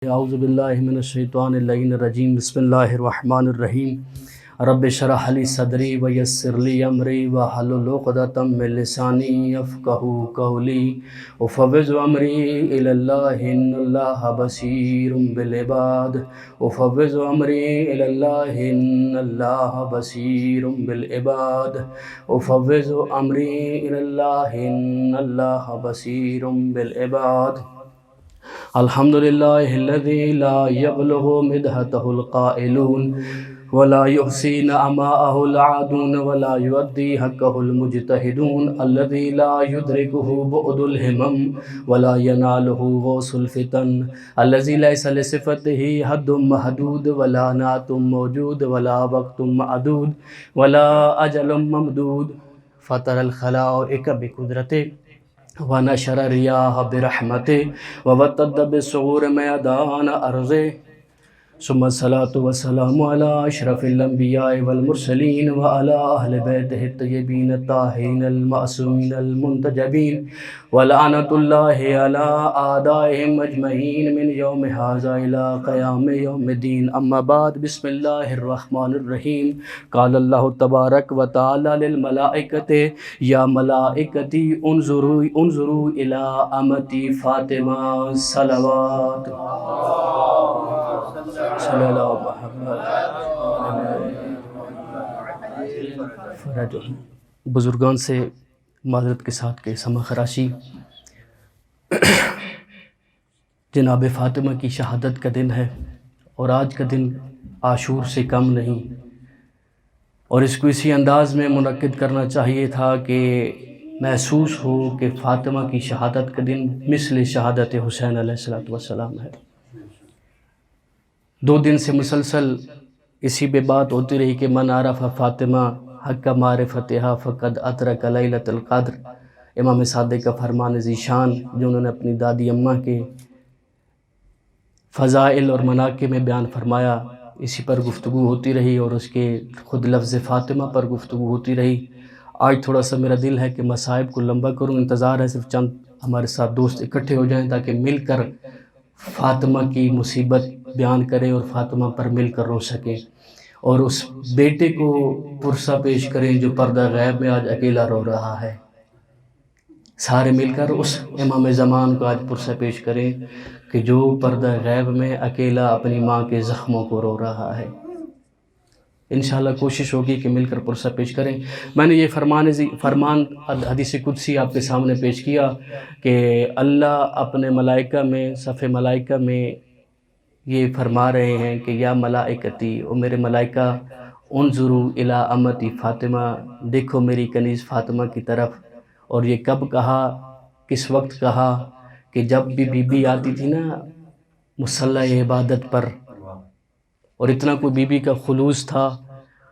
اعوذ باللہ من الشیطان اللعین الرجیم بسم اللہ الرحمن الرحیم رب اشرح لی صدری ویسر لی امری واحلل عقدۃ من لسانی یفقہوا قولی افوض امری الی اللہ ان اللہ بصیر بالعباد افوض امری الی اللہ ان اللہ بصیر بالعباد افوض امری الی اللہ ان اللہ بصیر بالعباد الحمدللہ الذی لا یبلغ مدحتہ القائلون ولا یحصی نعماءہ العادون ولا یؤدی حقہ المجتہدون الذی لا یدرکہ بعد الہمم ولا ینالہ غوث الفتن الذی لیس لصفتہ حد محدود ولا نعت موجود ولا وقت معدود ولا اجل ممدود فطر الخلائق بقدرتہ ونشر الریاح برحمته ووطد بالصغور میدان ارضه ثم الصلاة والسلام على اشرف الانبیاء والمرسلین وعلى اہل بیتہ الطیبین الطاہرین المعصومین المنتجبین ولعنۃ اللہ علی اعدائہم اجمعین من یوم ھذا الی قیام یوم الدین اما بعد بسم اللہ الرحمن الرحیم قال اللہ تبارک و تعالی للملائکۃ یا ملائکتی انظروا الی امتی فاطمہ صلوات صلی اللہ محمد. بزرگان سے معذرت کے ساتھ کہ سما خراشی. جناب فاطمہ کی شہادت کا دن ہے اور آج کا دن عاشور سے کم نہیں، اور اس کو اسی انداز میں منعقد کرنا چاہیے تھا کہ محسوس ہو کہ فاطمہ کی شہادت کا دن مثل شہادت حسین علیہ السلام ہے. 2 دن سے مسلسل اسی پہ بات ہوتی رہی کہ من عرف فاطمہ حق معرفتہا فقد ادرک لیلۃ القدر. امام صادق کا فرمان ذیشان جو انہوں نے اپنی دادی اماں کے فضائل اور مناقب میں بیان فرمایا، اسی پر گفتگو ہوتی رہی اور اس کے خود لفظ فاطمہ پر گفتگو ہوتی رہی. آج تھوڑا سا میرا دل ہے کہ مصائب کو لمبا کروں، انتظار ہے صرف چند ہمارے ساتھ دوست اکٹھے ہو جائیں تاکہ مل کر فاطمہ کی مصیبت بیان کریں اور فاطمہ پر مل کر رو سکیں، اور اس بیٹے کو پرسہ پیش کریں جو پردہ غیب میں آج اکیلا رو رہا ہے. سارے مل کر اس امام زمان کو آج پرسہ پیش کریں کہ جو پردہ غیب میں اکیلا اپنی ماں کے زخموں کو رو رہا ہے. انشاءاللہ کوشش ہوگی کہ مل کر پرسہ پیش کریں. میں نے یہ فرمان حدیث قدسی آپ کے سامنے پیش کیا کہ اللہ اپنے ملائکہ میں صف ملائکہ میں یہ فرما رہے ہیں کہ یا ملائکتی، او میرے ملائکہ، انظروا الی امتی فاطمہ، دیکھو میری کنیز فاطمہ کی طرف. اور یہ کب کہا، کس وقت کہا؟ کہ جب بھی بی بی آتی تھی نا مصلی عبادت پر، اور اتنا کوئی بی بی کا خلوص تھا،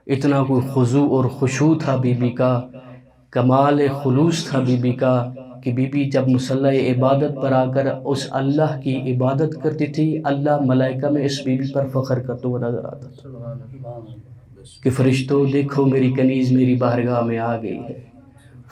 اتنا کوئی خضوع اور خشوع تھا بی بی کا، کمال خلوص تھا بی بی کا، کہ بی بی جب مصلی عبادت پر آ کر اس اللہ کی عبادت کرتی تھی، اللہ ملائکہ میں اس بی بی پر فخر کرتے ہوئے نظر آتا تھا کہ فرشتوں دیکھو میری کنیز میری بارگاہ میں آ گئی ہے،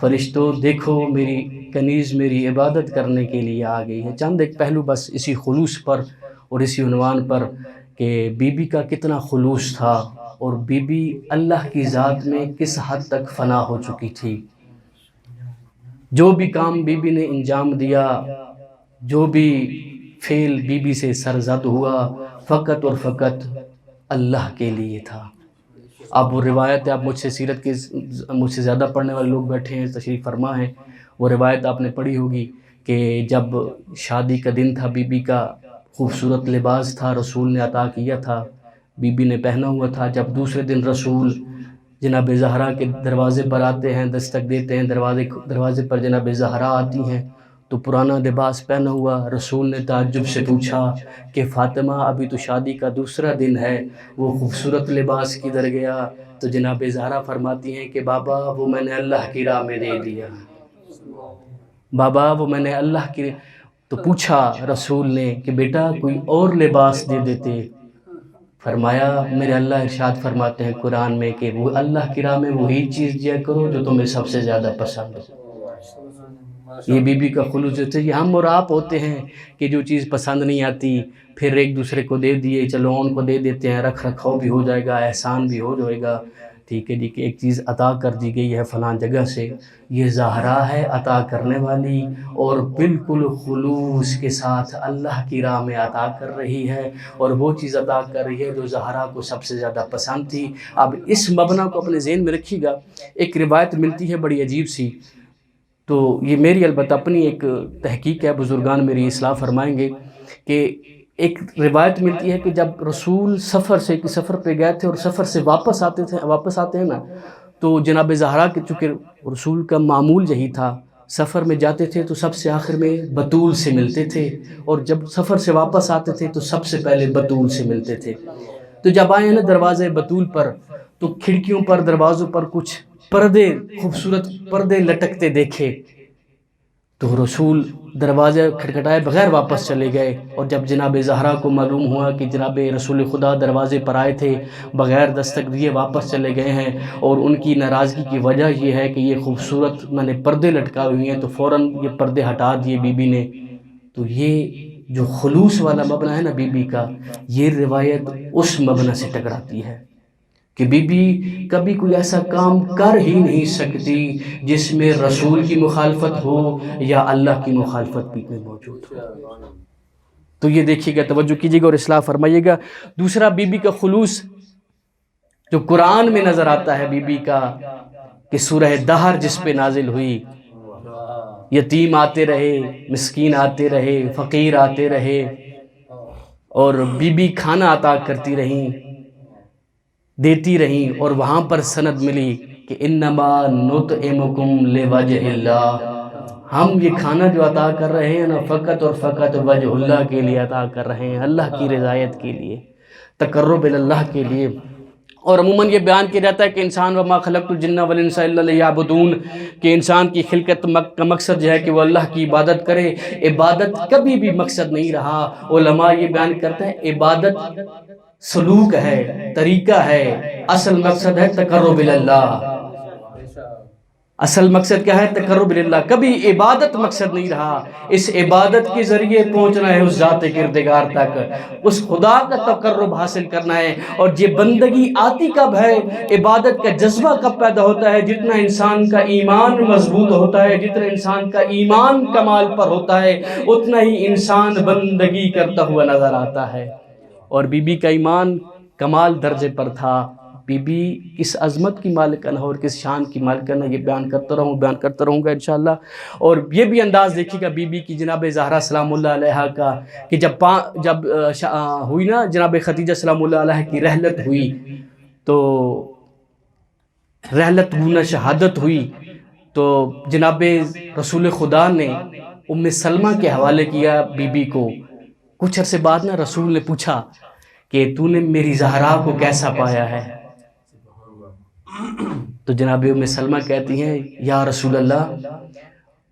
فرشتوں دیکھو میری کنیز میری عبادت کرنے کے لیے آ گئی ہے. چند ایک پہلو بس اسی خلوص پر اور اسی عنوان پر کہ بی بی کا کتنا خلوص تھا اور بی بی اللہ کی ذات میں کس حد تک فنا ہو چکی تھی. جو بھی کام بی بی نے انجام دیا، جو بھی فعل بی بی سے سرزد ہوا، فقط اور فقط اللہ کے لیے تھا. آپ وہ روایت ہے، آپ مجھ سے سیرت کے مجھ سے زیادہ پڑھنے والے لوگ بیٹھے ہیں، تشریف فرما ہیں، وہ روایت آپ نے پڑھی ہوگی کہ جب شادی کا دن تھا، بی بی کا خوبصورت لباس تھا، رسول نے عطا کیا تھا، بی بی نے پہنا ہوا تھا. جب دوسرے دن رسول جناب زہرا کے دروازے پر آتے ہیں، دستک دیتے ہیں، دروازے پر جناب زہرا آتی ہیں تو پرانا لباس پہنا ہوا. رسول نے تعجب سے پوچھا کہ فاطمہ ابھی تو شادی کا دوسرا دن ہے، وہ خوبصورت لباس کدھر گیا؟ تو جناب زہرا فرماتی ہیں کہ بابا وہ میں نے اللہ کی راہ میں دے دیا، بابا وہ میں نے اللہ کی. تو پوچھا رسول نے کہ بیٹا کوئی اور لباس دے دیتے. فرمایا میرے اللہ ارشاد فرماتے ہیں قرآن میں کہ وہ اللہ کی راہ میں وہی چیز دیا کرو جو تمہیں سب سے زیادہ پسند ہو. یہ بی بی کا خلوص ہے. یہ ہم اور آپ ہوتے ہیں کہ جو چیز پسند نہیں آتی پھر ایک دوسرے کو دے دیے، چلو ان کو دے دیتے ہیں، رکھ رکھاؤ بھی ہو جائے گا، احسان بھی ہو جائے گا. ٹھیک ہے جی کہ ایک چیز عطا کر دی گئی ہے فلاں جگہ سے، یہ زہرا ہے عطا کرنے والی، اور بالکل خلوص کے ساتھ اللہ کی راہ میں عطا کر رہی ہے، اور وہ چیز عطا کر رہی ہے جو زہرا کو سب سے زیادہ پسند تھی. اب اس مبنی کو اپنے ذہن میں رکھیے گا. ایک روایت ملتی ہے بڑی عجیب سی، تو یہ میری البتہ اپنی ایک تحقیق ہے، بزرگان میری اصلاح فرمائیں گے کہ ایک روایت ملتی ہے کہ جب رسول سفر پہ گئے تھے اور سفر سے واپس آتے ہیں نا، تو جناب زہرا کے چونکہ رسول کا معمول یہی تھا، سفر میں جاتے تھے تو سب سے آخر میں بطول سے ملتے تھے، اور جب سفر سے واپس آتے تھے تو سب سے پہلے بطول سے ملتے تھے. تو جب آئے ہیں نا دروازے بطول پر، تو کھڑکیوں پر دروازوں پر کچھ پردے، خوبصورت پردے لٹکتے دیکھے، تو رسول دروازے کھٹکھٹائے بغیر واپس چلے گئے. اور جب جناب زہرا کو معلوم ہوا کہ جناب رسول خدا دروازے پر آئے تھے بغیر دستک دیے واپس چلے گئے ہیں، اور ان کی ناراضگی کی وجہ یہ ہے کہ یہ خوبصورت میں نے پردے لٹکائے ہوئے ہیں، تو فوراً یہ پردے ہٹا دیے بی بی نے. تو یہ جو خلوص والا مبنی ہے نا بی بی کا، یہ روایت اس مبنی سے ٹکراتی ہے کہ بی بی کبھی کوئی ایسا کام کر ہی نہیں سکتی جس میں رسول کی مخالفت ہو یا اللہ کی مخالفت بھی میں موجود ہو. تو یہ دیکھیے گا، توجہ کیجیے گا اور اصلاح فرمائیے گا. دوسرا بی بی کا خلوص جو قرآن میں نظر آتا ہے بی بی کا، کہ سورہ دہر جس پہ نازل ہوئی، یتیم آتے رہے، مسکین آتے رہے، فقیر آتے رہے، اور بی بی کھانا عطا کرتی رہیں، دیتی رہیں، اور وہاں پر سند ملی کہ انما نطعمکم لوجہ اللہ، ہم یہ کھانا جو عطا کر رہے ہیں نا فقط اور فقط وجہ اللہ کے لیے عطا کر رہے ہیں، اللہ کی رضایت کے لیے، تقرب اللہ کے لیے. اور عموماً یہ بیان کیا جاتا ہے کہ انسان وما خلقت الجن والانس الا لیعبدون، کہ انسان کی خلقت کا مقصد جو ہے کہ وہ اللہ کی عبادت کرے. عبادت کبھی بھی مقصد نہیں رہا. علماء یہ بیان کرتے ہیں عبادت سلوک ہے، طریقہ ہے، اصل مقصد ہے تقرب اللہ. اصل مقصد کیا ہے؟ تقرب اللہ. کبھی عبادت مقصد نہیں رہا. اس عبادت کے ذریعے پہنچنا ہے اس ذات کردگار تک، اس خدا کا تقرب حاصل کرنا ہے. اور یہ بندگی آتی کب ہے، عبادت کا جذبہ کب پیدا ہوتا ہے؟ جتنا انسان کا ایمان مضبوط ہوتا ہے، جتنا انسان کا ایمان کمال پر ہوتا ہے، اتنا ہی انسان بندگی کرتا ہوا نظر آتا ہے. اور بی بی کا ایمان کمال درجے پر تھا. بی بی کس عظمت کی مالکن ہے اور کس شان کی مالکن ہے، یہ بیان کرتا رہوں گا انشاءاللہ. اور یہ بھی انداز دیکھیے گا بی بی کی جناب زہرا سلام اللہ علیہا کا، کہ جب ہوئی نا جناب خدیجہ سلام اللہ علیہ کی رحلت ہوئی، تو رحلت گونا شہادت ہوئی، تو جناب رسول خدا نے ام سلمہ کے حوالے کیا بی بی کو. کچھ عرصے بعد نا رسول نے پوچھا کہ تو نے میری زہرا کو کیسا پایا ہے؟ تو جناب ام سلمہ کہتی ہیں یا رسول اللہ،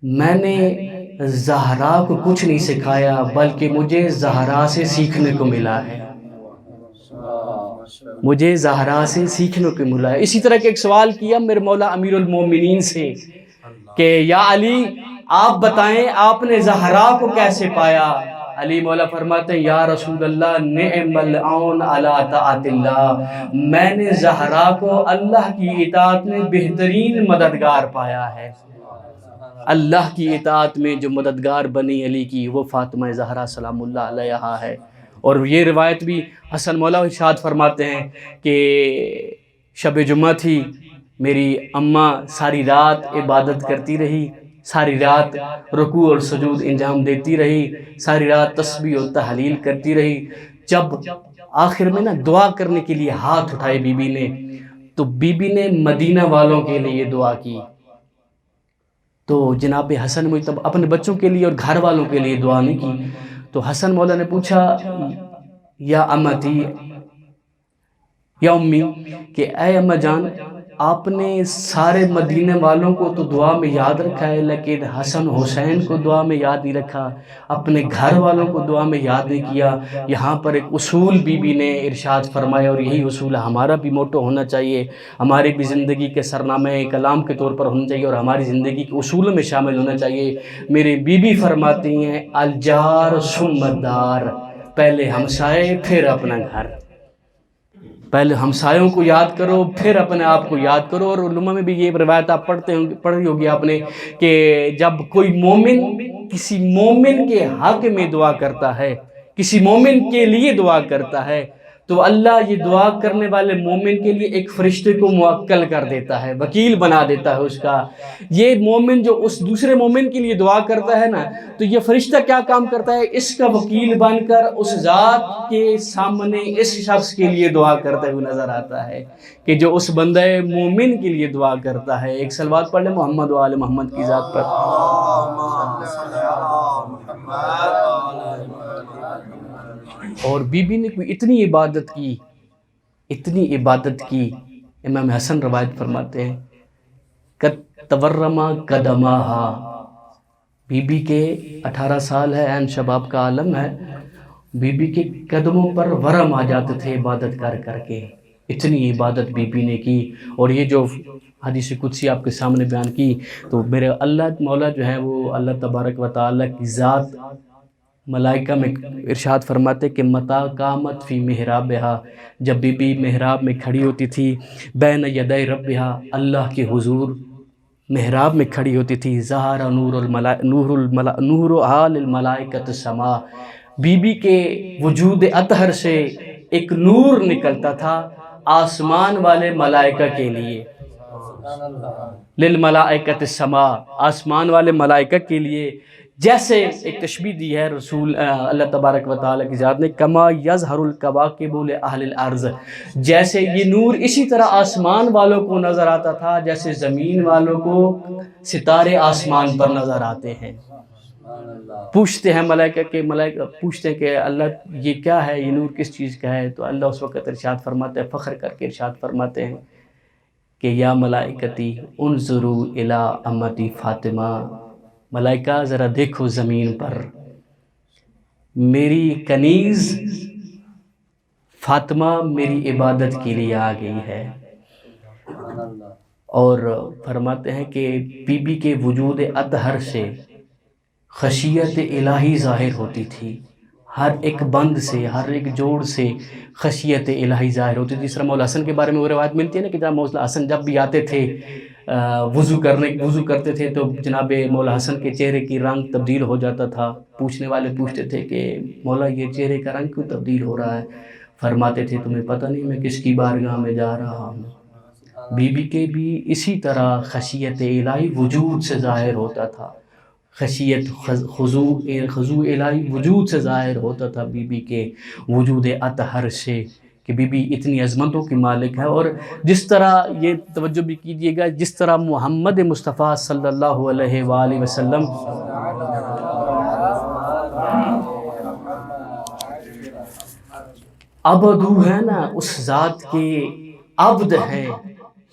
میں نے زہرا کو کچھ نہیں سکھایا بلکہ مجھے زہرا سے سیکھنے کو ملا ہے. مجھے زہرا سے سیکھنے کو ملا ہے. اسی طرح کے ایک سوال کیا میرے مولا امیر المومنین سے کہ یا علی آپ بتائیں آپ نے زہرا کو کیسے پایا؟ علی مولا فرماتے ہیں یا رسول اللہ نعم العون علی طاعت اللہ، میں نے زہرا کو اللہ کی اطاعت میں بہترین مددگار پایا ہے. اللہ کی اطاعت میں جو مددگار بنی علی کی وہ فاطمہ زہرا سلام اللہ علیہا ہے. اور یہ روایت بھی حسن مولا ارشاد فرماتے ہیں کہ شب جمعہ تھی، میری اماں ساری رات عبادت کرتی رہی، ساری رات رکوع اور سجود انجام دیتی رہی، ساری رات تسبیح و تحلیل کرتی رہی. جب آخر میں نا دعا کرنے کے لیے ہاتھ اٹھائے بی بی نے، تو بی بی نے مدینہ والوں کے لیے دعا کی. تو جناب حسن مجتبی اپنے بچوں کے لیے اور گھر والوں کے لیے دعا نہیں کی. تو حسن مولا نے پوچھا یا امتی، یا امی، کہ اے اماں جان آپ نے سارے مدینے والوں کو تو دعا میں یاد رکھا ہے، لیکن حسن حسین کو دعا میں یاد نہیں رکھا، اپنے گھر والوں کو دعا میں یاد نہیں کیا۔ یہاں پر ایک اصول بی بی نے ارشاد فرمایا، اور یہی اصول ہمارا بھی موٹو ہونا چاہیے، ہماری بھی زندگی کے سرنامے کلام کے طور پر ہونا چاہیے، اور ہماری زندگی کے اصولوں میں شامل ہونا چاہیے۔ میرے بی بی فرماتی ہیں الجار ثم الدار، پہلے ہمسائے پھر اپنا گھر، پہلے ہمسایوں کو یاد کرو پھر اپنے آپ کو یاد کرو۔ اور علماء میں بھی یہ روایت آپ پڑھی ہوگی آپ نے، کہ جب کوئی مومن کسی مومن کے حق میں دعا کرتا ہے، کسی مومن کے لیے دعا کرتا ہے، تو اللہ یہ دعا کرنے والے مومن کے لیے ایک فرشتے کو موکل کر دیتا ہے، وکیل بنا دیتا ہے اس کا۔ یہ مومن جو اس دوسرے مومن کے لیے دعا کرتا ہے نا، تو یہ فرشتہ کیا کام کرتا ہے؟ اس کا وکیل بن کر اس ذات کے سامنے اس شخص کے لیے دعا کرتے ہوئے نظر آتا ہے، کہ جو اس بندہ مومن کے لیے دعا کرتا ہے۔ ایک صلوات پڑھ لیں محمد و آل محمد کی ذات پر۔ اور بی بی نے کوئی اتنی عبادت کی، اتنی عبادت کی، امام حسن روایت فرماتے ہیں قد تورما قدماہا، بی بی کے 18 سال ہے، عین شباب کا عالم ہے، بی بی کے قدموں پر ورم آ جاتے تھے عبادت کر کر کے، اتنی عبادت بی بی نے کی۔ اور یہ جو حدیث قدسی آپ کے سامنے بیان کی، تو میرے اللہ مولا جو ہے وہ اللہ تبارک و تعالیٰ کی ذات ملائکہ میں ارشاد فرماتے کہ متا قامت فی محرابہا، جب بی بی محراب میں کھڑی ہوتی تھی، بین یدی ربہا، اللہ کے حضور محراب میں کھڑی ہوتی تھی، ظہر نور آل الملائکۃ السما، بی بی کے وجود اطہر سے ایک نور نکلتا تھا آسمان والے ملائکہ کے لیے، للملائکۃ السما، آسمان والے ملائکہ کے لیے۔ جیسے ایک تشبیہ دی ہے رسول اللہ تبارک و تعالیٰ کی ذات نے، کما یظہر الکواکب لأہل الارض، جیسے یہ نور اسی طرح آسمان والوں کو نظر آتا تھا جیسے زمین والوں کو ستارے آسمان پر نظر آتے ہیں۔ پوچھتے ہیں ملائکہ پوچھتے ہیں کہ اللہ یہ کیا ہے، یہ نور کس چیز کا ہے؟ تو اللہ اس وقت ارشاد فرماتے ہیں، فخر کر کے ارشاد فرماتے ہیں کہ یا ملائکتی انظروا الی امتی فاطمہ، ملائکہ ذرا دیکھو زمین پر، میری کنیز فاطمہ میری عبادت کے لیے آ گئی ہے۔ اور فرماتے ہیں کہ بی بی کے وجود اطہر سے خشیت الہی ظاہر ہوتی تھی، ہر ایک بند سے، ہر ایک جوڑ سے خشیت الہی ظاہر ہوتی تھی۔ اس طرح مولا حسن کے بارے میں وہ روایت ملتی ہے نا کہ جناب مولا حسن جب بھی آتے تھے وضو کرتے تھے تو جناب مولا حسن کے چہرے کی رنگ تبدیل ہو جاتا تھا۔ پوچھنے والے پوچھتے تھے کہ مولا یہ چہرے کا رنگ کیوں تبدیل ہو رہا ہے؟ فرماتے تھے تمہیں پتہ نہیں میں کس کی بارگاہ میں جا رہا ہوں۔ بی بی کے بھی اسی طرح خشیت الہی وجود سے ظاہر ہوتا تھا، خشیت خضوع الہی وجود سے ظاہر ہوتا تھا بی بی کے وجود اطہر سے، کہ بی بی اتنی عظمتوں کی مالک ہے۔ اور جس طرح یہ توجہ بھی کیجئے گا، جس طرح محمد مصطفیٰ صلی اللہ علیہ وآلہ وسلم عبدو ہے نا، اس ذات کے عبد ہیں،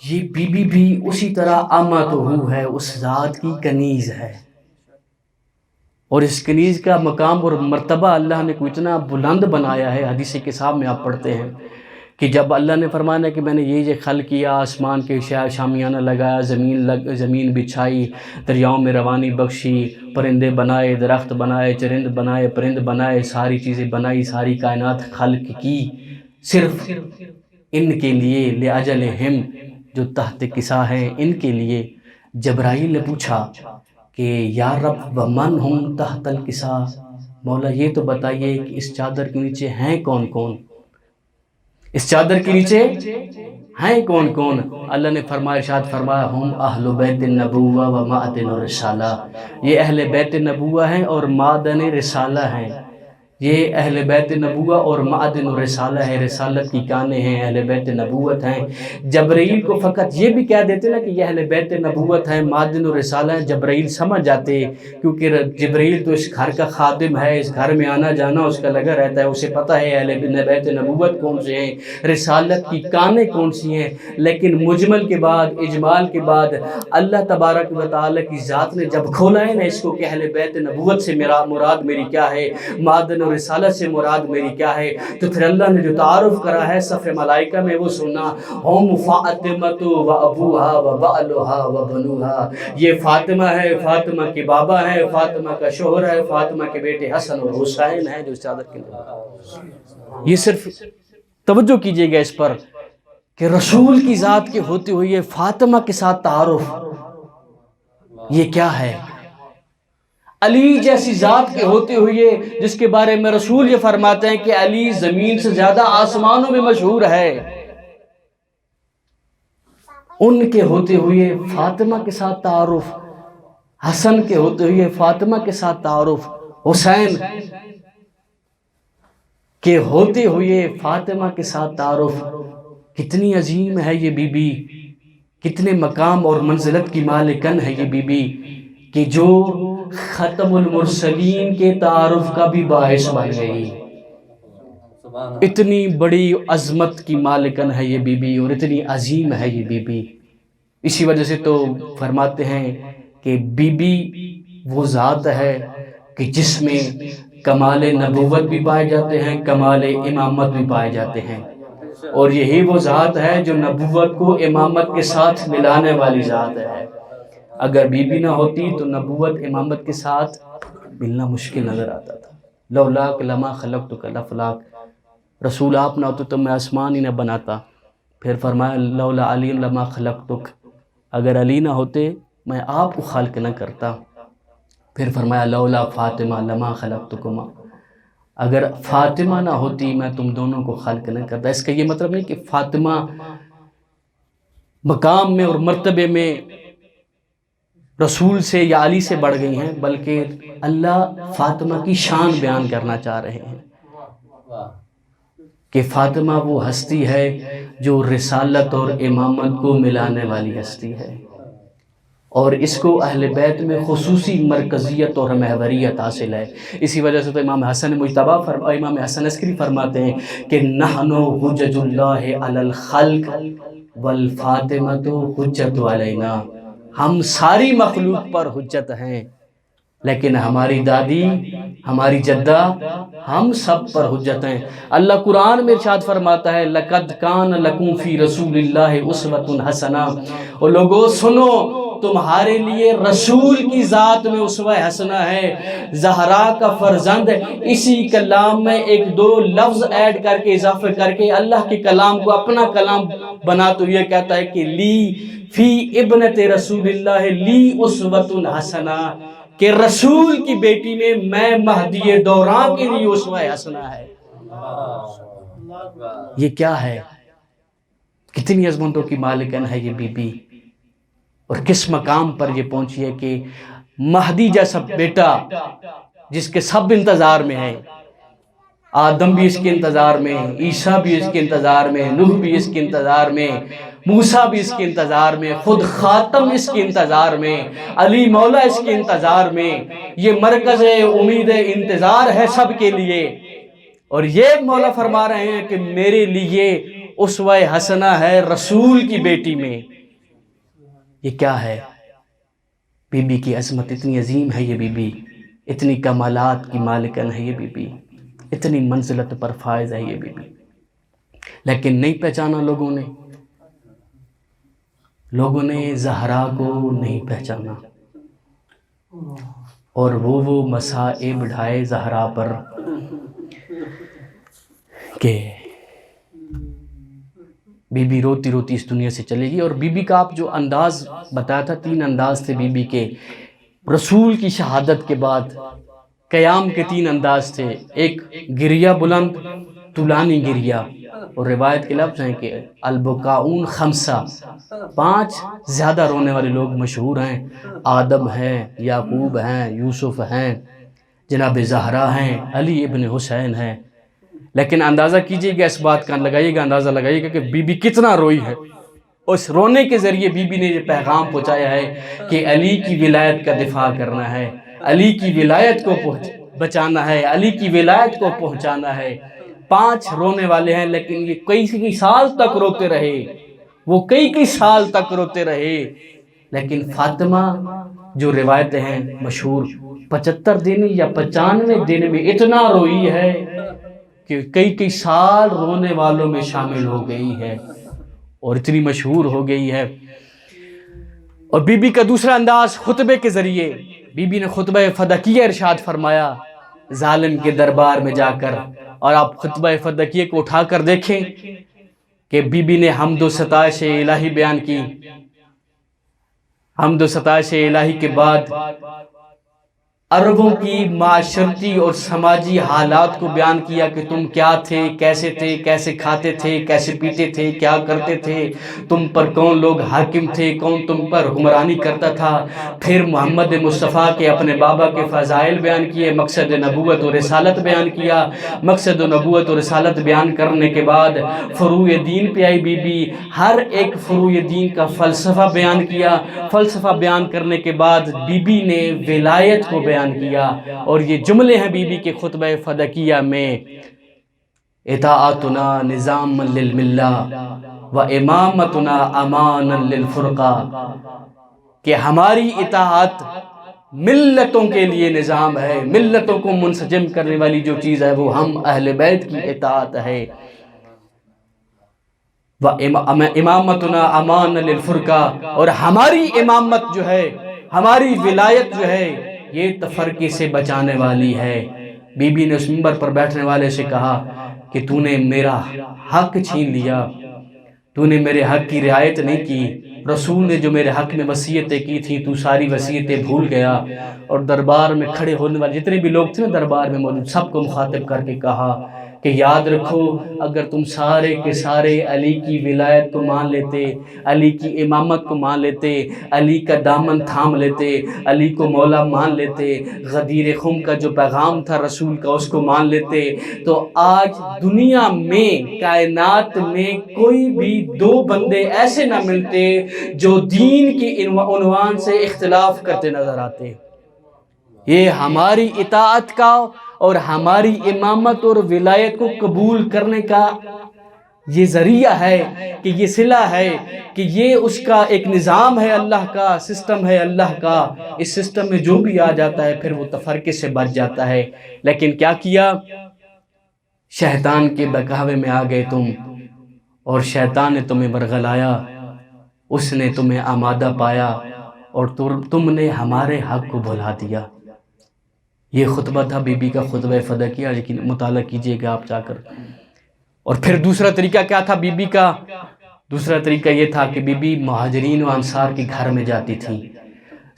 یہ بی بی بھی اسی طرح امتہ ہے، اس ذات کی کنیز ہے۔ اور اس کنیز کا مقام اور مرتبہ اللہ نے کو اتنا بلند بنایا ہے، حدیث کتاب میں آپ پڑھتے ہیں کہ جب اللہ نے فرمایا کہ میں نے یہ خلق کیا، آسمان کے شامیانہ لگایا، زمین بچھائی، دریاؤں میں روانی بخشی، پرندے بنائے، درخت بنائے، چرند بنائے، پرند بنائے، ساری چیزیں بنائی، ساری کائنات خلق کی، صرف ان کے لیے لأجلہم، جو تحت کسا ہیں ان کے لیے۔ جبرائیل نے پوچھا کہ یا رب ومن ہم تحت الکسا، مولا یہ تو بتائیے کہ اس چادر کے نیچے ہیں کون کون، اس چادر کے نیچے ہیں کون کون؟ اللہ نے فرمایا، ارشاد فرمایا ہم اہل بیت النبوہ و معدن الرسالہ، یہ اہل بیت نبوہ ہیں اور معدن رسالہ ہیں۔ یہ اہل بیت نبوہ اور معدن الرسالہ ہے، رسالت کی کانیں ہیں، اہل بیت نبوت ہیں۔ جبرائیل کو فقط یہ بھی کہہ دیتے نا کہ یہ اہل بیت نبوت ہیں، معدن الرسالہ ہیں، جبرائیل سمجھ جاتے، کیونکہ جبرائیل تو اس گھر کا خادم ہے، اس گھر میں آنا جانا اس کا لگا رہتا ہے، اسے پتہ ہے اہل بیت نبوت کون سے ہیں، رسالت کی کانیں کون سی ہیں۔ لیکن مجمل کے بعد، اجمال کے بعد اللہ تبارک و تعالیٰ کی ذات نے جب کھولا ہے نا اس کو کہ اہل بیت نبوت سے مراد میری کیا ہے، معدن رسالت سے مراد میری کیا ہے، تو پھر اللہ نے جو تعارف کرا ہے صف ملائکہ میں وہ سننا، ہم فاطمۃ و ابوہا و بعلہا و بنوہا، یہ فاطمہ ہے، فاطمہ کے بابا ہے، فاطمہ کا شوہر ہے، فاطمہ کے بیٹے حسن اور حسین ہیں جو چادر کے اندر۔ یہ صرف توجہ کیجئے گا اس پر کہ رسول کی ذات کے ہوتے ہوئے فاطمہ کے ساتھ تعارف یہ کیا ہے، علی جیسی ذات کے ہوتے ہوئے جس کے بارے میں رسول یہ فرماتے ہیں کہ علی زمین سے زیادہ آسمانوں میں مشہور ہے، ان کے ہوتے ہوئے فاطمہ کے ساتھ تعارف، حسن کے ہوتے ہوئے فاطمہ کے ساتھ تعارف، حسین کے ہوتے ہوئے فاطمہ کے ساتھ تعارف، کتنی عظیم ہے یہ بی بی، کتنے مقام اور منزلت کی مالکن ہے یہ بی بی کہ جو ختم المرسلین کے تعارف کا بھی باعث بن گئی۔ اتنی بڑی عظمت کی مالکن ہے یہ بی بی اور اتنی عظیم ہے یہ بی بی۔ اسی وجہ سے تو فرماتے ہیں کہ بی بی وہ ذات ہے کہ جس میں کمال نبوت بھی پائے جاتے ہیں، کمال امامت بھی پائے جاتے ہیں، اور یہی وہ ذات ہے جو نبوت کو امامت کے ساتھ ملانے والی ذات ہے۔ اگر بی بی نہ ہوتی تو نبوت امامت کے ساتھ ملنا مشکل نظر آتا تھا۔ لولاک لما خلقتک لفلاک، رسول آپ نہ ہوتے تو میں آسمان ہی نہ بناتا۔ پھر فرمایا لولا علی لما خلقتک، اگر علی نہ ہوتے میں آپ کو خلق نہ کرتا۔ پھر فرمایا لولا فاطمہ لما خلقتکما، اگر فاطمہ نہ ہوتی میں تم دونوں کو خلق نہ کرتا۔ اس کا یہ مطلب نہیں کہ فاطمہ مقام میں اور مرتبے میں رسول سے یا علی سے بڑھ گئی ہیں، بلکہ اللہ فاطمہ کی شان بیان کرنا چاہ رہے ہیں کہ فاطمہ وہ ہستی ہے جو رسالت اور امامت کو ملانے والی ہستی ہے، اور اس کو اہل بیت میں خصوصی مرکزیت اور محوریت حاصل ہے۔ اسی وجہ سے تو امام حسن مجتبیٰ امام حسن عسکری فرماتے ہیں کہ نحن حجج اللہ علی الخلق والفاطمۃ حجت علینا، ہم ساری مخلوق پر حجت ہیں لیکن ہماری دادی، ہماری جدہ، ہم سب پر حجت ہیں۔ اللہ قرآن میں ارشاد فرماتا ہے لَقَدْ كَانَ لَكُمْ فِي رَسُولِ اللَّهِ أُسْوَةٌ حَسَنَةٌ، اور لوگوں سنو تمہارے لیے رسول کی ذات میں اسوہ حسنہ ہے۔ زہرا کا فرزند، اسی کلام میں ایک دو لفظ ایڈ کر کے اضافہ کر کے اللہ کے کلام کو اپنا کلام بنا تو یہ کہتا ہے کہ لی فی ابنت رسول اللہ لی اسوۃ حسنہ، کہ رسول کی بیٹی میں مہدی دوران کے لیے اسوہ حسنہ ہے۔ یہ کیا ہے، کتنی عظمتوں کی مالکن ہے یہ بی بی، اور کس مقام پر یہ پہنچی ہے کہ مہدی جیسا بیٹا جس کے سب انتظار میں ہیں، آدم بھی اس کے انتظار میں، عیسیٰ بھی اس کے انتظار میں، نوح بھی اس کے انتظار میں، موسیٰ بھی اس کے انتظار میں، خود خاتم اس کے انتظار میں، علی مولا اس کے انتظار میں، یہ مرکز امید انتظار ہے سب کے لیے۔ اور یہ مولا فرما رہے ہیں کہ میرے لیے اسوہ حسنہ ہے رسول کی بیٹی میں۔ یہ کیا ہے، بی بی کی عظمت اتنی عظیم ہے یہ بی بی، اتنی کمالات کی مالکن ہے یہ بی بی، اتنی منزلت پر فائز ہے یہ بی بی، لیکن نہیں پہچانا لوگوں نے زہرا کو نہیں پہچانا، اور وہ مصائب ڈھائے زہرا پر کہ بی بی روتی روتی اس دنیا سے چلے گی۔ اور بی بی کا آپ جو انداز بتایا تھا، 3 انداز تھے بی بی کے، رسول کی شہادت کے بعد قیام کے 3 انداز تھے، ایک گریہ بلند طولانی گریہ، اور روایت کے لفظ ہیں کہ البکاؤن 5، 5 زیادہ رونے والے لوگ مشہور ہیں، آدم ہیں، یعقوب ہیں، یوسف ہیں، جناب زہرا ہیں، علی ابن حسین ہیں. لیکن اندازہ کیجئے گا، اس بات کا لگائیے گا، اندازہ لگائیے گا کہ بی بی کتنا روئی ہے. اس رونے کے ذریعے بی بی نے یہ پیغام پہنچایا ہے کہ علی کی ولایت کا دفاع کرنا ہے، علی کی ولایت کو بچانا ہے، علی کی ولایت کو پہنچانا ہے. 5 رونے والے ہیں، لیکن یہ کئی سال تک روتے رہے، وہ کئی سال تک روتے رہے. لیکن فاطمہ، جو روایتیں ہیں مشہور، 75 دن یا 95 دن میں اتنا روئی ہے کہ کئی سال رونے والوں میں شامل ہو گئی ہے اور اتنی مشہور ہو گئی ہے. اور بی بی کا دوسرا انداز خطبے کے ذریعے، بی بی نے خطبہ فدکیہ ارشاد فرمایا ظالم کے دربار میں جا کر. اور آپ خطبہ فدکیہ کو اٹھا کر دیکھیں کہ بی بی نے حمد و ستائش الہی بیان کی. حمد و ستائش الہی کے بعد عربوں کی معاشرتی اور سماجی حالات کو بیان کیا کہ تم کیا تھے، کیسے کھاتے تھے، کیسے پیتے تھے، کیا کرتے تھے، تم پر کون لوگ حاکم تھے، کون تم پر حکمرانی کرتا تھا. پھر محمد مصطفیٰ کے اپنے بابا کے فضائل بیان کیے، مقصد نبوت و رسالت بیان کیا. مقصد نبوت و رسالت بیان کرنے کے بعد فروع دین پہ آئی بی بی، ہر ایک فروع دین کا فلسفہ بیان کیا. فلسفہ بیان کرنے کے بعد بی بی نے ولایت کو بیان کیا. اور یہ جملے ہیں بی بی کے خطبہ فدکیہ میں: اطاعتنا نظام للملہ و امامتنا امان للفرقہ، کہ ہماری اطاعت ملتوں کے لیے نظام ہے، ملتوں کو منسجم کرنے والی جو چیز ہے وہ ہم اہل بیت کی اطاعت ہے. امامتنا امان للفرقہ، اور ہماری امامت جو ہے، ہماری ولایت جو ہے، یہ تفرقے سے بچانے والی ہے. بی بی نے اس منبر پر بیٹھنے والے سے کہا کہ تو نے میرا حق چھین لیا، تو نے میرے حق کی رعایت نہیں کی. رسول نے جو میرے حق میں وصیتیں کی تھیں تو ساری وصیتیں بھول گیا. اور دربار میں کھڑے ہونے والے جتنے بھی لوگ تھے نا دربار میں موجود، سب کو مخاطب کر کے کہا کہ یاد رکھو، اگر تم سارے کے سارے علی کی ولایت کو مان لیتے، علی کی امامت کو مان لیتے، علی کا دامن تھام لیتے، علی کو مولا مان لیتے، غدیر خم کا جو پیغام تھا رسول کا اس کو مان لیتے، تو آج دنیا میں، کائنات میں کوئی بھی 2 بندے ایسے نہ ملتے جو دین کے عنوان سے اختلاف کرتے نظر آتے. یہ ہماری اطاعت کا اور ہماری امامت اور ولایت کو قبول کرنے کا یہ ذریعہ ہے، کہ یہ صلہ ہے، کہ یہ اس کا ایک نظام ہے، اللہ کا سسٹم ہے اللہ کا. اس سسٹم میں جو بھی آ جاتا ہے پھر وہ تفرقے سے بچ جاتا ہے. لیکن کیا کیا؟ شیطان کے بہکاوے میں آ گئے تم، اور شیطان نے تمہیں ورغلایا، اس نے تمہیں آمادہ پایا، اور تم نے ہمارے حق کو بھلا دیا. یہ خطبہ تھا بی بی کا خطبہ فدکیہ، لیکن مطالعہ کیجئے گا آپ جا کر. اور پھر دوسرا طریقہ کیا تھا بی بی کا؟ دوسرا طریقہ یہ تھا کہ بی بی مہاجرین و انصار کے گھر میں جاتی تھی.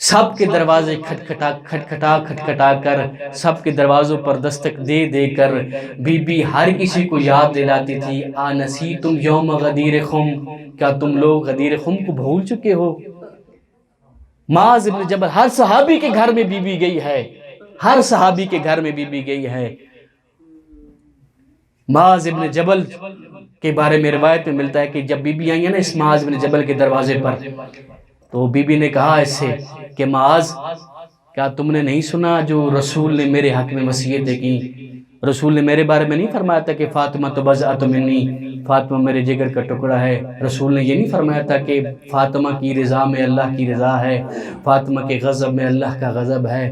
سب کے دروازے کھٹکھٹا کر، سب کے دروازوں پر دستک دے دے کر بی بی ہر کسی کو یاد دلاتی تھی: آنسیتم یوم غدیر خم، کیا تم لوگ غدیر خم کو بھول چکے ہو؟ معاذ ابن جبل، ہر صحابی کے گھر میں بی بی گئی ہے، ہر صحابی کے گھر میں بی بی گئی ہے. معاذ ابن جبل کے بارے میں روایت میں ملتا ہے کہ جب بی بی آئی ہیں نا اس معاذ ابن جبل کے دروازے پر، تو بی بی نے کہا اس سے کہ معاذ، کیا تم نے نہیں سنا جو رسول نے میرے حق میں وصیتیں کی؟ رسول نے میرے بارے میں نہیں فرمایا تھا کہ فاطمہ تو بضعۃ منی، فاطمہ میرے جگر کا ٹکڑا ہے؟ رسول نے یہ نہیں فرمایا تھا کہ فاطمہ کی رضا میں اللہ کی رضا ہے، فاطمہ کے غضب میں اللہ کا غضب ہے؟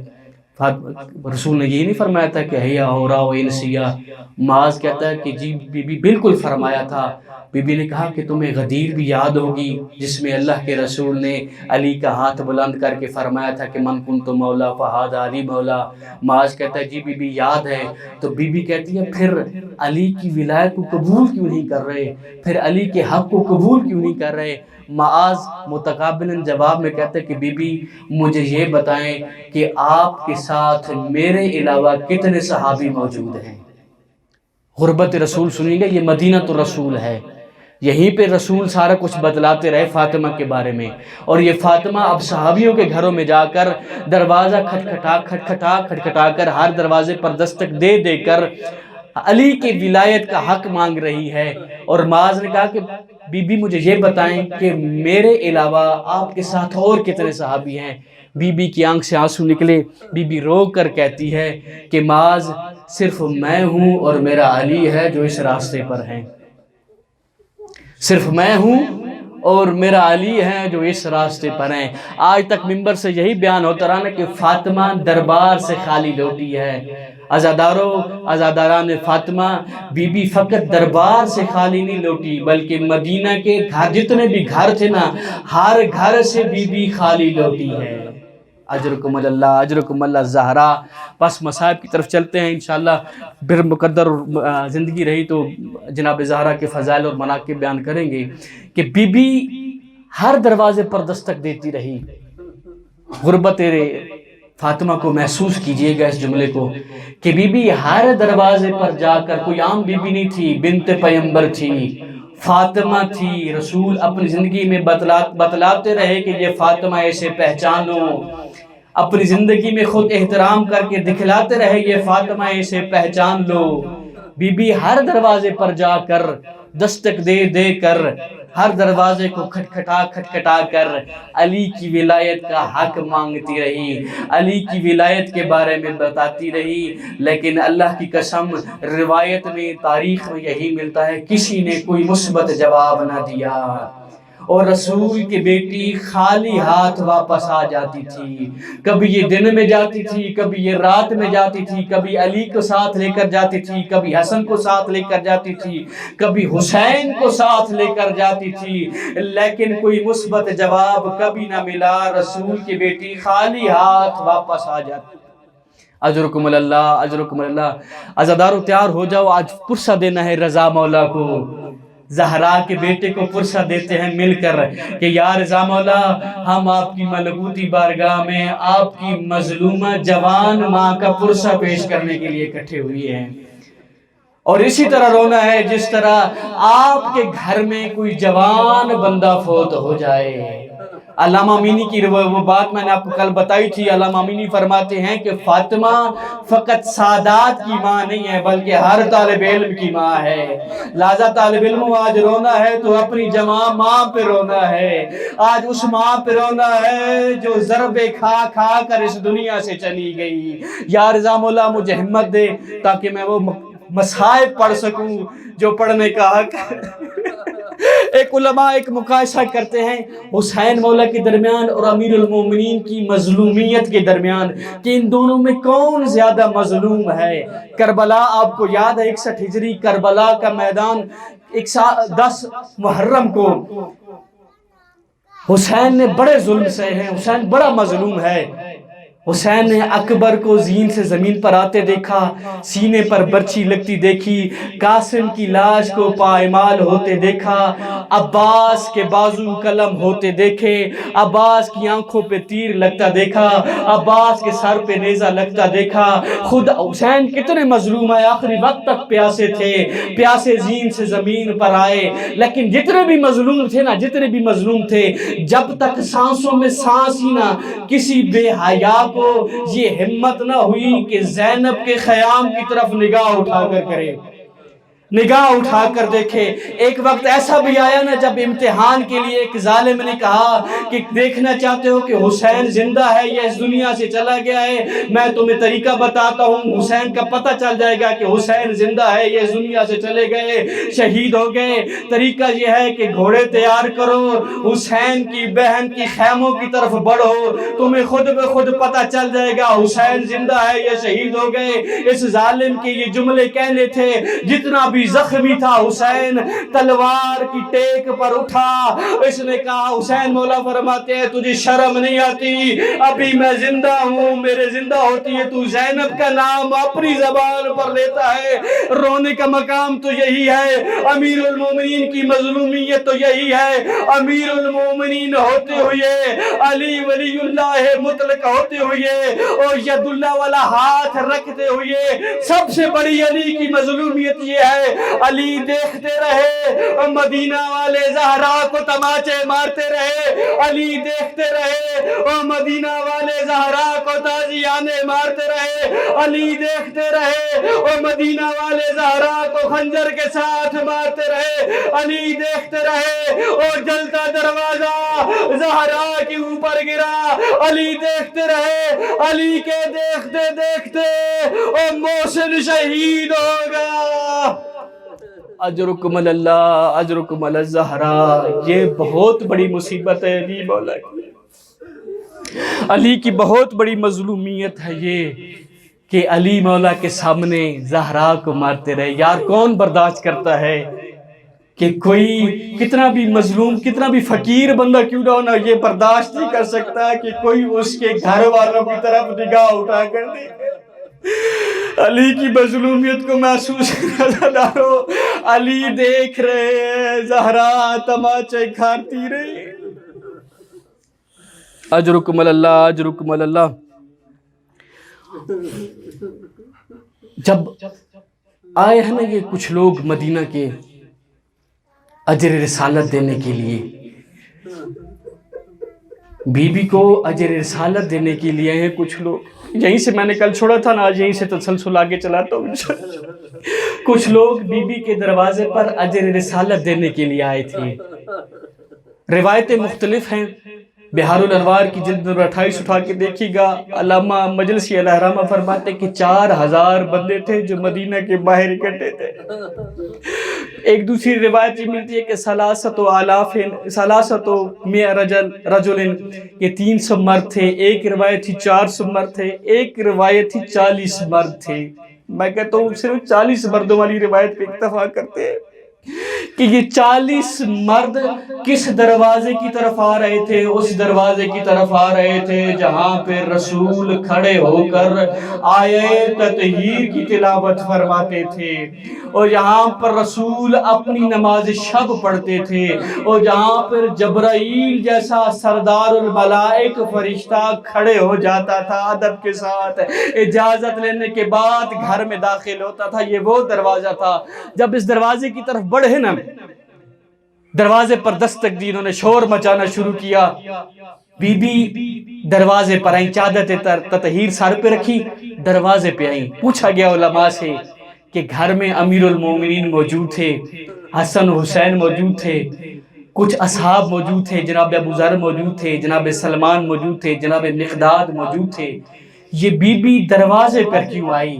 رسول نے یہ نہیں فرمایا تھا کہ حیا ہورا و انسیا؟ معاذ کہتا ہے کہ جی بی بی بالکل فرمایا تھا. بی بی نے کہا کہ تمہیں غدیر بھی یاد ہوگی جس میں اللہ کے رسول نے علی کا ہاتھ بلند کر کے فرمایا تھا کہ من کنت مولا فہذا علی مولا. معاذ کہتا ہے جی بی بی یاد ہے. تو بی بی کہتی ہے پھر علی کی ولایت کو قبول کیوں نہیں کر رہے، پھر علی کے حق کو قبول کیوں نہیں کر رہے؟ معاذ متقابلاً جواب میں کہتے ہیں کہ بی بی مجھے یہ بتائیں کہ آپ کے ساتھ میرے علاوہ کتنے صحابی موجود ہیں؟ غربت رسول سنیں گے، یہ مدینہ الرسول ہے. یہیں پہ رسول سارا کچھ بتلاتے رہے فاطمہ کے بارے میں، اور یہ فاطمہ اب صحابیوں کے گھروں میں جا کر دروازہ کھٹکھٹا کر ہر دروازے پر دستک دے دے کر علی کی ولایت کا حق مانگ رہی ہے۔ اور معاذ نے کہا کہ بی بی مجھے یہ بتائیں کہ میرے علاوہ آپ کے ساتھ اور کتنے صحابی ہیں؟ بی بی کی آنکھ سے آنسو نکلے، بی بی رو کر کہتی ہے کہ معاذ صرف میں ہوں اور میرا علی ہے جو اس راستے پر ہیں، صرف میں ہوں اور میرا علی ہے جو اس راستے پر ہیں۔ آج تک منبر سے یہی بیان ہوتا رہا نا کہ فاطمہ دربار سے خالی لوٹی ہے۔ عزاداران فاطمہ بی بی فقط دربار سے خالی نہیں لوٹی، بلکہ مدینہ کے گھر جتنے بھی گھر تھے نا، ہر گھر سے بی بی خالی لوٹی ہے۔ اجرکم اللہ، اجرکم اللہ زہرا۔ بس مصائب کی طرف چلتے ہیں انشاءاللہ، پھر مقدر زندگی رہی تو جناب زہرا کے فضائل اور مناقب بیان کریں گے کہ بی بی ہر دروازے پر دستک دیتی رہی۔ غربت فاطمہ کو محسوس کیجئے گا اس جملے کو کہ بی بی ہر دروازے پر جا کر، کوئی عام بی بی نہیں تھی، بنت پیغمبر تھی، فاطمہ تھی۔ رسول اپنی زندگی میں بتلاتے رہے کہ یہ فاطمہ ایسے پہچانو، اپنی زندگی میں خود احترام کر کے دکھلاتے رہے یہ فاطمہ ایسے پہچان لو۔ بی بی ہر دروازے پر جا کر دستک دے دے کر، ہر دروازے کو کھٹکھٹا کر علی کی ولایت کا حق مانگتی رہی، علی کی ولایت کے بارے میں بتاتی رہی۔ لیکن اللہ کی قسم، روایت میں، تاریخ میں یہی ملتا ہے کسی نے کوئی مثبت جواب نہ دیا، اور رسول کی بیٹی خالی ہاتھ واپس آ جاتی تھی۔ کبھی یہ دن میں جاتی تھی، کبھی یہ رات میں جاتی تھی، کبھی علی کو ساتھ لے کر جاتی تھی، کبھی حسن کو ساتھ لے کر جاتی تھی، کبھی حسین کو ساتھ لے کر جاتی تھی، لیکن کوئی مثبت جواب کبھی نہ ملا۔ رسول کی بیٹی خالی ہاتھ واپس آ جاتی۔ اجرکم اللہ، اجرکم اللہ۔ عزادارو تیار ہو جاؤ، آج پرسہ دینا ہے رضا مولا کو۔ زہرا کے بیٹے کو پرسہ دیتے ہیں مل کر کہ یا رضا مولا، ہم آپ کی ملکوتی بارگاہ میں آپ کی مظلومہ جوان ماں کا پرسہ پیش کرنے کے لیے اکٹھے ہوئے ہیں، اور اسی طرح رونا ہے جس طرح آپ کے گھر میں کوئی جوان بندہ فوت ہو جائے۔ علامہ امینی کی وہ بات میں نے آپ کو کل بتائی تھی۔ علامہ امینی فرماتے ہیں کہ فاطمہ فقط سادات کی ماں نہیں ہے بلکہ ہر طالب علم کی ماں ہے۔ لہذا طالب علموں آج رونا ہے تو اپنی جوان ماں پہ رونا ہے، آج اس ماں پہ رونا ہے جو ضربے کھا کھا کر اس دنیا سے چلی گئی۔ یا رضا مولا مجھے ہمت دے تاکہ میں وہ مصائب پڑھ سکوں جو پڑھنے کا حق ہے۔ ایک علماء ایک مقایسہ کرتے ہیں حسین مولا کے درمیان اور امیر المومنین کی مظلومیت کے درمیان کہ ان دونوں میں کون زیادہ مظلوم ہے۔ کربلا آپ کو یاد ہے 61 ہجری کربلا کا میدان 10 محرم کو حسین نے بڑے ظلم سے ہیں، حسین بڑا مظلوم ہے۔ حسین نے اکبر کو زین سے زمین پر آتے دیکھا، سینے پر برچھی لگتی دیکھی، قاسم کی لاش کو پائمال ہوتے دیکھا، عباس کے بازو قلم ہوتے دیکھے، عباس کی آنکھوں پہ تیر لگتا دیکھا، عباس کے سر پہ نیزہ لگتا دیکھا۔ خود حسین کتنے مظلوم ہے، آخری وقت تک پیاسے تھے، پیاسے زین سے زمین پر آئے۔ لیکن جتنے بھی مظلوم تھے نا، جتنے بھی مظلوم تھے، جب تک سانسوں میں سانس ہی نہ کسی بے حیا کو یہ ہمت نہ ہوئی کہ زینب کے خیام کی طرف نگاہ اٹھا کر کرے، نگاہ اٹھا کر دیکھے۔ ایک وقت ایسا بھی آیا نا جب امتحان کے لیے ایک ظالم نے کہا کہ دیکھنا چاہتے ہو کہ حسین زندہ ہے یا اس دنیا سے چلا گیا ہے؟ میں تمہیں طریقہ بتاتا ہوں، حسین کا پتہ چل جائے گا کہ حسین زندہ ہے یا اس دنیا سے چلے گئے، شہید ہو گئے۔ طریقہ یہ ہے کہ گھوڑے تیار کرو، حسین کی بہن کی خیموں کی طرف بڑھو، تمہیں خود بخود پتہ چل جائے گا حسین زندہ ہے یا شہید ہو گئے۔ اس ظالم کے یہ جملے کہنے تھے، جتنا بھی زخمی تھا حسین تلوار کی ٹیک پر اٹھا۔ اس نے کہا حسین مولا فرماتے ہیں تجھے شرم نہیں آتی؟ ابھی میں زندہ ہوں، میرے زندہ ہوتی ہے تو زینب کا نام اپنی زبان پر لیتا ہے۔ رونے کا مقام تو یہی ہے، امیر المومنین کی مظلومیت تو یہی ہے۔ امیر المومنین ہوتے ہوئے، علی ولی اللہ مطلق ہوتے ہوئے اور ید اللہ والا ہاتھ رکھتے ہوئے، سب سے بڑی علی کی مظلومیت یہ ہے علی دیکھتے رہے اور مدینہ والے زہرا کو تماچے مارتے رہے، علی دیکھتے رہے اور مدینہ والے زہرا کو تازیانے مارتے رہے، علی دیکھتے رہے اور مدینہ والے زہرا کو خنجر کے ساتھ مارتے رہے، علی دیکھتے رہے اور جلتا دروازہ زہرا کے اوپر گرا، علی دیکھتے رہے، علی کے دیکھتے دیکھتے اور محسن شہید ہو گیا۔ اجرکم اللہ، اجرکم الزہرا۔ یہ بہت بڑی مصیبت ہے علی مولا کی، علی کی بہت بڑی مظلومیت ہے یہ کہ علی مولا کے سامنے زہرا کو مارتے رہے۔ یار کون برداشت کرتا ہے کہ کوئی کتنا بھی مظلوم، کتنا بھی فقیر بندہ کیوں نہ ہونا، یہ برداشت نہیں کر سکتا کہ کوئی اس کے گھر والوں کی طرف نگاہ اٹھا کر دیکھے۔ علی کی مظلومیت کو محسوس کرو، علی دیکھ رہے، زہرا تماچے کھاتی رہی۔ اجرکم اللہ، اجرکم اللہ۔ جب آئے ہیں نا یہ کچھ لوگ مدینہ کے اجر رسالت دینے کے لیے، بی بی کو اجر رسالت دینے کے لیے ہیں کچھ لوگ، یہیں سے میں نے کل چھوڑا تھا نا، آج یہیں سے تسلسل آگے چلاتا ہوں۔ کچھ لوگ بی بی کے دروازے پر اجر رسالت دینے کے لیے آئے تھے۔ روایتیں مختلف ہیں، بہار الانوار کی جلد نمبر 28 اٹھا کے دیکھیے گا، علامہ مجلسی علیہ رحمہ فرماتے کہ 4000 بندے تھے جو مدینہ کے باہر اکٹھے تھے۔ ایک دوسری روایت یہ ملتی ہے کہ 300 رجل کہ 300 مرد تھے، ایک روایت تھی 400 مرد تھے، ایک روایت تھی 40 مرد تھے۔ میں کہتا ہوں صرف 40 مردوں والی روایت پہ اکتفا کرتے ہیں کہ یہ 40 مرد کس دروازے کی طرف آ رہے تھے؟ اس دروازے کی طرف آ رہے تھے جہاں پہ رسول کھڑے ہو کر آیے تطہیر کی تلاوت فرماتے تھے، اور جہاں پر رسول اپنی نماز شب پڑھتے تھے، اور جہاں پر جبرائیل جیسا سردار الملائک فرشتہ کھڑے ہو جاتا تھا ادب کے ساتھ، اجازت لینے کے بعد گھر میں داخل ہوتا تھا۔ یہ وہ دروازہ تھا۔ جب اس دروازے کی طرف بڑھے نا، دروازے پر دستک دی، انہوں نے شور مچانا شروع کیا، بی بی دروازے پر آئیں، چادر تطہیر سر پہ رکھی، دروازے پہ آئیں۔ پوچھا گیا علماء سے کہ گھر میں امیر المومنین موجود تھے، حسن حسین موجود تھے، کچھ اصحاب موجود تھے، جناب ابو ذر موجود تھے، جناب سلمان موجود تھے، جناب مقداد موجود تھے، یہ بی بی دروازے پر کیوں آئی؟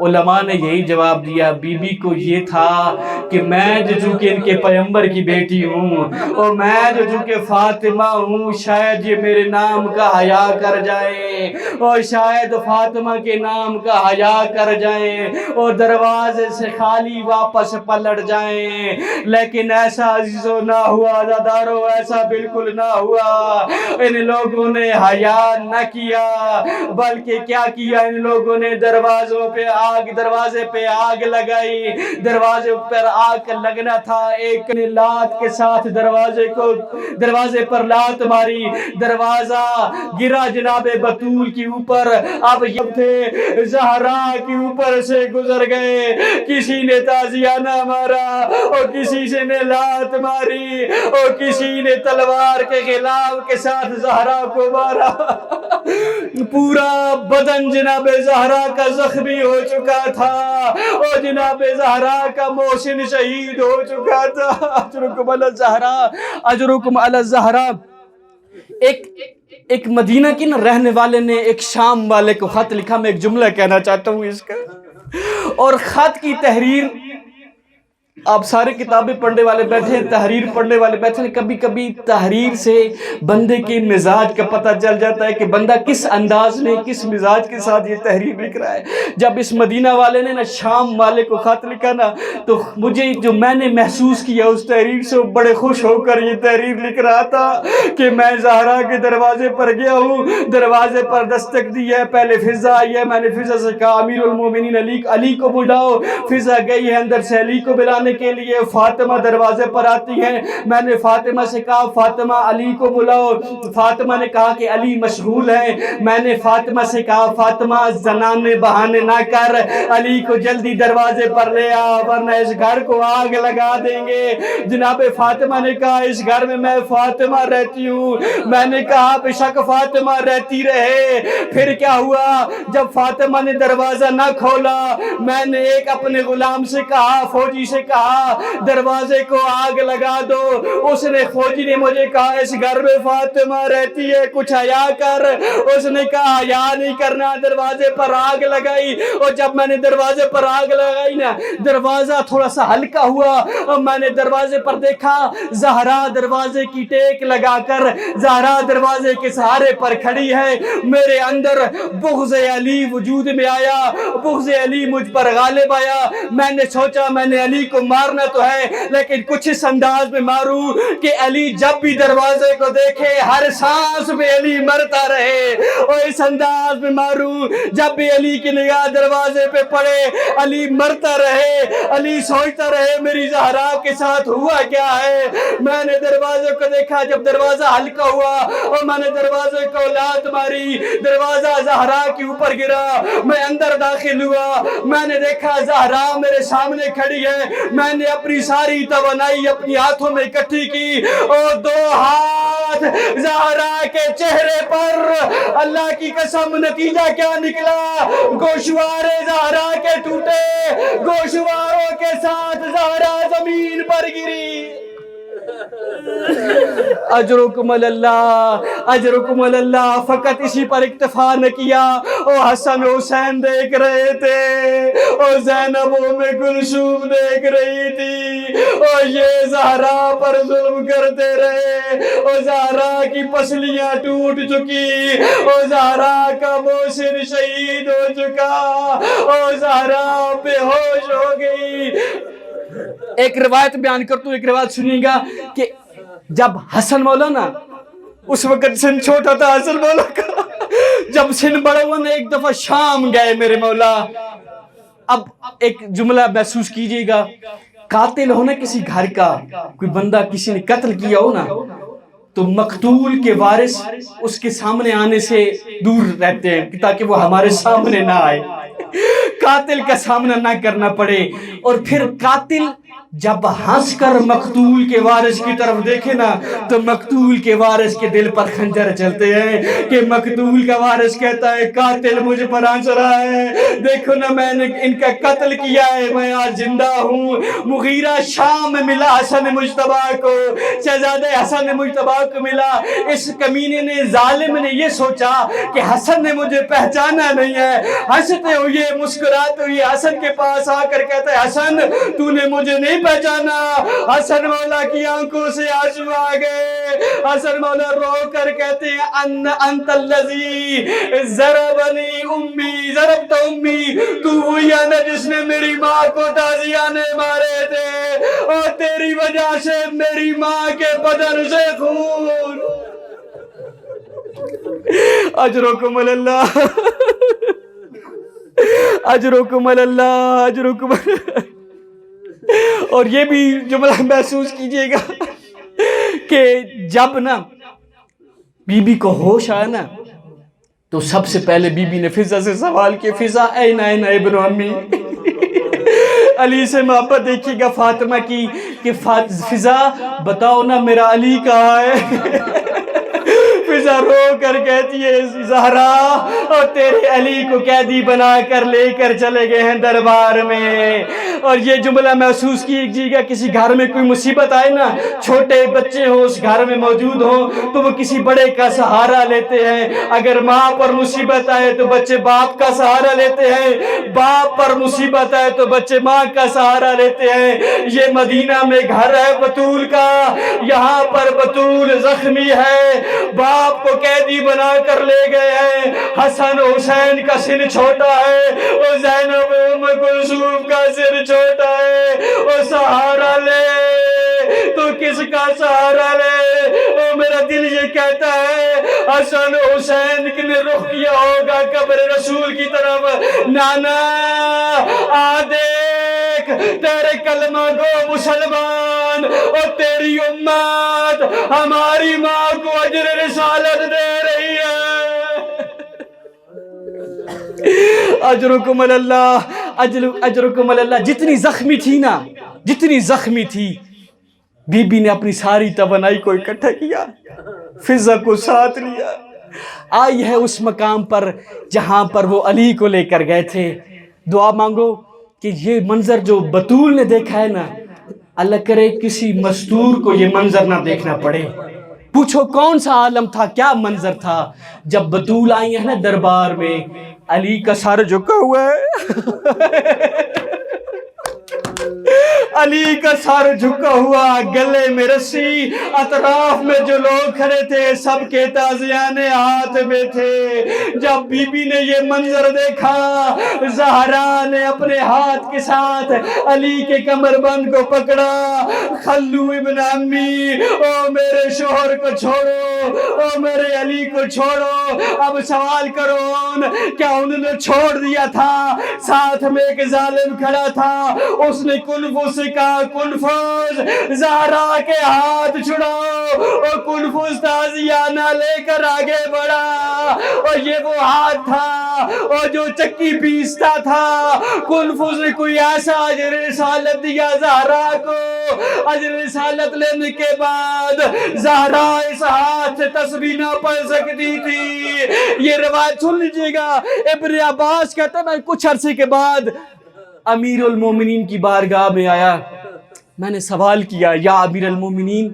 علماء نے یہی جواب دیا، بی بی کو یہ تھا کہ میں جو چونکہ ان کے پیغمبر کی بیٹی ہوں، اور میں جو چونکہ فاطمہ ہوں، شاید یہ میرے نام کا حیا کر جائیں، اور شاید فاطمہ کے نام کا حیا کر جائیں اور دروازے سے خالی واپس پلٹ جائیں۔ لیکن ایسا عزیزو نہ ہوا، عزادارو، ایسا بالکل نہ ہوا۔ ان لوگوں نے حیا نہ کیا، بلکہ کیا کیا؟ ان لوگوں نے دروازے پہ آگ لگائی۔ دروازے پر آگ لگنا تھا، ایک نے لات کے ساتھ دروازے پر لات ماری، دروازہ گرا جناب بطول کی اوپر۔ اب یہ تھے زہرا کے اوپر سے گزر گئے، کسی نے تازیانہ مارا اور کسی سے نے لات ماری اور کسی نے تلوار کے غلاف کے ساتھ زہرا کو مارا۔ پورا بدن جناب زہرا کا زخمی ہو چکا تھا اور جناب زہرا کا محسن شہید ہو چکا تھا۔ اجرکم علی الزہرا، اجرکم علی الزہرا۔ ایک مدینہ کی نہ رہنے والے نے ایک شام والے کو خط لکھا، میں ایک جملہ کہنا چاہتا ہوں اس کا، اور خط کی تحریر، آپ سارے کتابیں پڑھنے والے بیٹھے ہیں، تحریر پڑھنے والے بیٹھے ہیں، کبھی کبھی تحریر سے بندے کے مزاج کا پتہ چل جاتا ہے کہ بندہ کس انداز میں، کس مزاج کے ساتھ یہ تحریر لکھ رہا ہے۔ جب اس مدینہ والے نے نا شام والے کو خط لکھا نا، تو مجھے جو میں نے محسوس کیا اس تحریر سے، بڑے خوش ہو کر یہ تحریر لکھ رہا تھا کہ میں زہرا کے دروازے پر گیا ہوں، دروازے پر دستک دی ہے، پہلے فضا آئی ہے، میں نے فضا سے کہا امیر المومنین علی کو بلاؤ، فضا گئی ہے اندر سے علی کو بلانے بلانے کے لیے فاطمہ دروازے پر آتی ہیں. میں نے فاطمہ سے کہا فاطمہ علی کو بلاؤ. فاطمہ نے کہا کہ علی مشغول ہے. میں نے فاطمہ سے کہا فاطمہ زنانے بہانے نہ کر, علی کو جلدی دروازے پر لے آ ورنہ اس گھر کو آگ لگا دیں گے. جناب فاطمہ نے کہا اس گھر میں فاطمہ رہتی ہوں. میں نے کہا بے شک فاطمہ رہتی رہے. پھر کیا ہوا, جب فاطمہ نے دروازہ نہ کھولا میں نے ایک اپنے غلام سے کہا, فوجی سے کہا دروازے کو آگ لگا دو. اس نے فوجی نے مجھے کہا اس گھر میں فاطمہ رہتی ہے کچھ حیا کر. اس نے کہا حیا نہیں کرنا, دروازے پر آگ لگائی. اور جب میں نے دروازے پر آگ لگائی نا دروازہ تھوڑا سا ہلکا ہوا اور میں نے دروازے پر دیکھا زہرا دروازے کی ٹیک لگا کر زہرا دروازے کے سہارے پر کھڑی ہے. میرے اندر بغض علی وجود میں آیا, بغض علی مجھ پر غالب آیا. میں نے سوچا میں نے علی کو مارنا تو ہے لیکن کچھ اس انداز میں ماروں کہ علی جب بھی دروازے کو دیکھے ہر سانس میں علی مرتا رہے, اور اس انداز میں ماروں جب بھی علی کی نگاہ دروازے پہ پڑے علی مرتا رہے, علی سوچتا رہے میری زہرا کے ساتھ ہوا کیا ہے. میں نے دروازے کو دیکھا, جب دروازہ ہلکا ہوا اور میں نے دروازے کو لات ماری, دروازہ زہرا کے اوپر گرا. میں اندر داخل ہوا, میں نے دیکھا زہرا میرے سامنے کھڑی ہے. میں نے اپنی ساری توانائی اپنی ہاتھوں میں اکٹھی کی اور دو ہاتھ زہرا کے چہرے پر. اللہ کی قسم نتیجہ کیا نکلا, گوشوارے زہرا کے ٹوٹے, گوشواروں کے ساتھ زہرا زمین پر گری. اجرکم اللہ, اجرکم اللہ. فقط اسی پر اکتفا نہ کیا, اور حسن حسین دیکھ رہے تھے اور زینب ام کلثوم دیکھ رہی تھی, اور یہ زہرا پر ظلم کرتے رہے, اور زہرا کی پسلیاں ٹوٹ چکی, اور زہرا کا محسن شہید ہو چکا, اور زہرا بے ہوش ہو گئی. ایک روایت بیان کرتا ہوں, ایک روایت سنیے گا کہ جب حسن مولا نا, اس وقت سن چھوٹا تھا حسن مولا کا, جب سن بڑا ہوا نا ایک دفعہ شام گئے میرے مولا. اب ایک جملہ محسوس کیجئے گا, قاتل ہونا کسی گھر کا, کوئی بندہ کسی نے قتل کیا ہو نا تو مقتول کے وارث اس کے سامنے آنے سے دور رہتے ہیں تاکہ وہ ہمارے سامنے نہ آئے, قاتل کا سامنا نہ کرنا پڑے. اور پھر قاتل جب ہنس کر مقتول کے وارث کی طرف دیکھے نا تو مقتول کے وارث کے دل پر خنجر چلتے ہیں کہ مقتول کا وارث کہتا ہے قاتل مجھ پر ہنس رہا ہے, دیکھو نا میں نے ان کا قتل کیا ہے, میں آج زندہ ہوں. مغیرہ شام میں ملا حسن مجتبی کو, شہزادہ حسن مجتبی کو ملا. اس کمینے نے ظالم نے یہ سوچا کہ حسن نے مجھے پہچانا نہیں ہے, ہنستے ہوئے مسکراتے ہوئے حسن کے پاس آ کر کہتا ہے حسن تو نے مجھے نہیں پہچانا. حسن مولا کی آنکھوں سے آنسو آ گئے. حسن مولا رو کر کہتے ہیں انت الذی ضربنی امی ضربت امی, تو وہی ہے نا جس نے میری ماں کو تازیانے مارے تھے, اور تیری وجہ سے میری ماں کے بدن سے خون. اجرکم اللہ, اجرکم اللہ, اجرکم. اور یہ بھی جملہ محسوس کیجئے گا کہ جب نا بی بی کو ہوش آیا نا تو سب سے پہلے بی بی نے فضا سے سوال کیا فضا این این ابن امی. علی سے محبت دیکھیے گا فاطمہ کی کہ فضا بتاؤ نا میرا علی کہاں ہے. فضا رو کر کہتی ہے زہرا اور تیرے علی کو قیدی بنا کر لے کر چلے گئے ہیں دربار میں. اور یہ جملہ محسوس کیجیے گا کسی گھر میں کوئی مصیبت آئے نا, چھوٹے بچے ہوں اس گھر میں موجود ہوں تو وہ کسی بڑے کا سہارا لیتے ہیں. اگر ماں پر مصیبت آئے تو بچے باپ کا سہارا لیتے ہیں, باپ پر مصیبت آئے تو بچے ماں کا سہارا لیتے ہیں. یہ مدینہ میں گھر ہے بطول کا, یہاں پر بطول زخمی ہے, باپ کو قیدی بنا کر لے گئے ہیں. حسن حسین کا سن چھوٹا ہے اور زینب ام کلثوم کا سن چھوٹا ہے, اور سہارا لے تو کس کا سہارا لے. اور میرا دل یہ کہتا ہے حسن حسین نے رخ کیا ہوگا قبر رسول کی طرف, نانا آ دیکھ تیرے کلمہ کو مسلمان اور تیری امت ہماری ماں کو اجر رسالت دے رہی ہے. اجرکم اللہ، اجرکم اللہ. جتنی زخمی تھی نا، جتنی زخمی تھی، بی بی نے اپنی ساری توانائی کو اکٹھا کیا، فضا کو ساتھ لیا، آئی ہے اس مقام پر جہاں پر وہ علی کو لے کر گئے تھے. دعا مانگو کہ یہ منظر جو بطول نے دیکھا ہے نا، اللہ کرے کسی مستور کو یہ منظر نہ دیکھنا پڑے. پوچھو کون سا عالم تھا، کیا منظر تھا جب بطول آئی ہیں نا دربار میں، علی کا سر جھکا ہوا ہے، علی کا سر جھکا ہوا، گلے میں رسی، اطراف میں جو لوگ کھڑے تھے سب کے تازیان ہاتھ میں تھے. جب بی بی نے یہ منظر دیکھا، زہرا نے اپنے ہاتھ کے ساتھ علی کے کمر بند کو پکڑا. خلو ابن امی، او میرے شوہر کو چھوڑو، او میرے علی کو چھوڑو. اب سوال کرو کیا انہوں نے چھوڑ دیا تھا؟ ساتھ میں ایک ظالم کھڑا تھا، اس نے کنفوس سے کہا کنفوس زہرا کے ہاتھ چھڑاؤ، اور کنفوس تازیانہ لے کر آگے بڑھا، اور یہ وہ ہاتھ تھا اور جو چکی پیستا تھا. کنفوس نے کوئی ایسا اجر رسالت دیا زہرا کو، اجر رسالت لینے کے بعد زہرا اس ہاتھ سے تسبیح نہ پڑھ سکتی تھی. یہ روایت سن لیجئے گا. ابن عباس کہتا ہے میں کچھ عرصے کے بعد امیر المومنین کی بارگاہ میں آیا، میں نے سوال کیا یا امیر المومنین،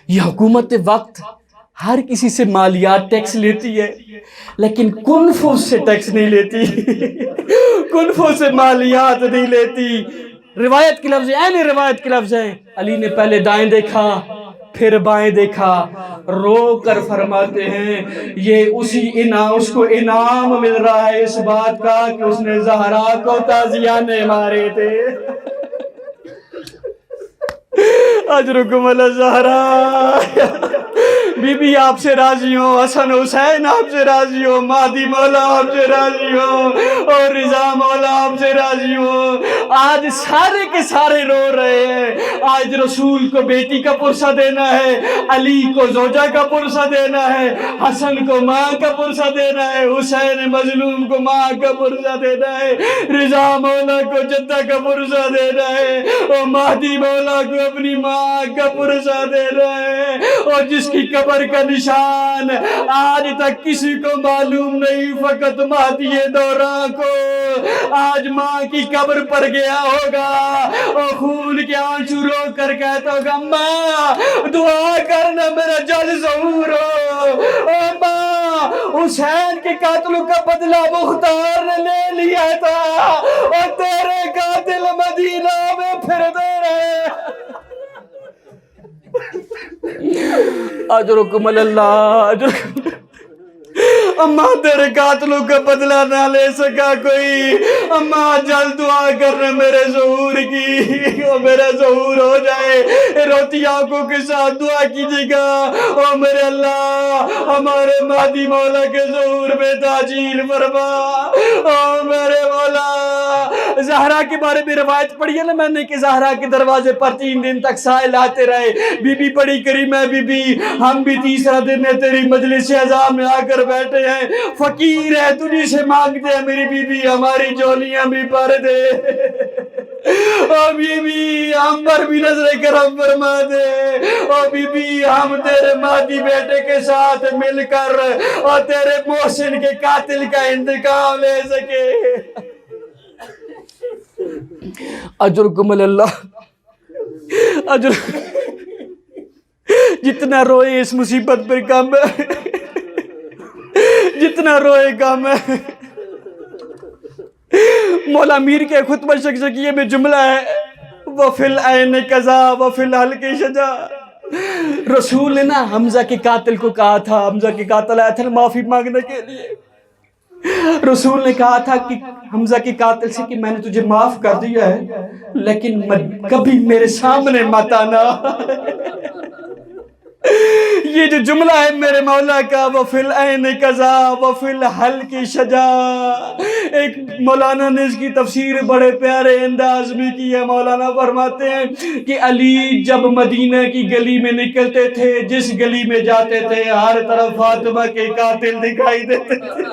یہ حکومت وقت ہر کسی سے مالیات ٹیکس لیتی ہے لیکن کنفوس سے ٹیکس نہیں لیتی، کنفوس سے مالیات نہیں لیتی. روایت کے لفظ ہیں، عین روایت کے لفظ ہیں. علی نے پہلے دائیں دیکھا پھر بائیں دیکھا، رو کر فرماتے ہیں یہ اس کو انعام مل رہا ہے اس بات کا کہ اس نے زہرا کو تازیانے مارے تھے. اجرکم اللہ زہرا. بی بی آپ سے راضی ہو، حسن حسین آپ سے راضی ہو، مہدی مولا آپ سے راضی ہو، اور رضا مولا آپ سے راضی ہو. آج سارے کے سارے رو رہے ہیں. آج رسول کو بیٹی کا پرسہ دینا ہے، علی کو زوجہ کا پرسہ دینا ہے، حسن کو ماں کا پرسہ دینا ہے، حسین مظلوم کو ماں کا پرسہ دینا ہے، رضا مولا کو جدہ کا پرسہ دینا ہے، اور مہدی مولا کو اپنی ماں کا پرسہ دینا ہے. اور جس کی قبر کا نشان آج تک کسی کو معلوم نہیں، فقط مہدی دورہ کو آج ماں کی قبر پر گیا ہوگا اور خون کے آنسو رو کر کہتا ہوگا ماں دعا کرنا میرا جلد ظہور ہو. او ماں حسین کے قاتلوں کا بدلہ مختار نے لے لیا تھا اور تیرے قاتل مدینہ میں پھر دے رہے. اجرکم اللہ. اماں تیرے قاتلوں کا بدلہ نہ لے سکا کوئی، اماں جلد دعا کرنے میرے ظہور کی، اور میرا ظہور ہو جائے. روتی آنکھوں کے ساتھ دعا کیجیے گا اور میرے اللہ ہمارے مہدی مولا کے ظہور میں تاجیل فرما. اور میرے مولا زہرا کے بارے میں روایت پڑھی ہے نا میں نے کہ زہرا کے دروازے پر 3 دن تک سائل آتے رہے. بی بی بڑی کریم ہے بی بی، ہم بھی تیسرا دن ہے تیری مجلس عزا میں آ کر بیٹھے ہیں، فقیر ہے تجھی سے مانگتے ہیں میری بی بی ہماری جولیاں بھی بھر دے. او بی بی ہم پر بھی نظر کرم فرما دے. او بی بی ہم تیرے مہدی بیٹے کے ساتھ مل کر اور تیرے محسن کے قاتل کا انتقام لے سکے. اجرکم اللہ. جتنا روئے اس مصیبت پر کم ہے، جتنا روئے کم ہے. مولا میر کے خطبہ شکشکیہ میں جملہ ہے وَفِي الْعَيْنِ قَضَا وَفِي الْحَلْقِ شَجَا. رسول نے نا حمزہ کے قاتل کو کہا تھا، حمزہ کے قاتل آئے تھے معافی مانگنے کے لیے. رسول نے کہا تھا کہ حمزہ کے قاتل سے کہ میں نے تجھے معاف کر دیا ہے لیکن کبھی میرے سامنے مت آنا. یہ جو جملہ ہے میرے مولا کا، وفی العین قضا وفی الحلق شجا، ایک مولانا نے اس کی تفسیر بڑے پیارے انداز میں کی ہے۔ مولانا فرماتے ہیں کہ علی جب مدینہ کی گلی میں نکلتے تھے، جس گلی میں جاتے تھے ہر طرف فاطمہ کے قاتل دکھائی دیتے تھے،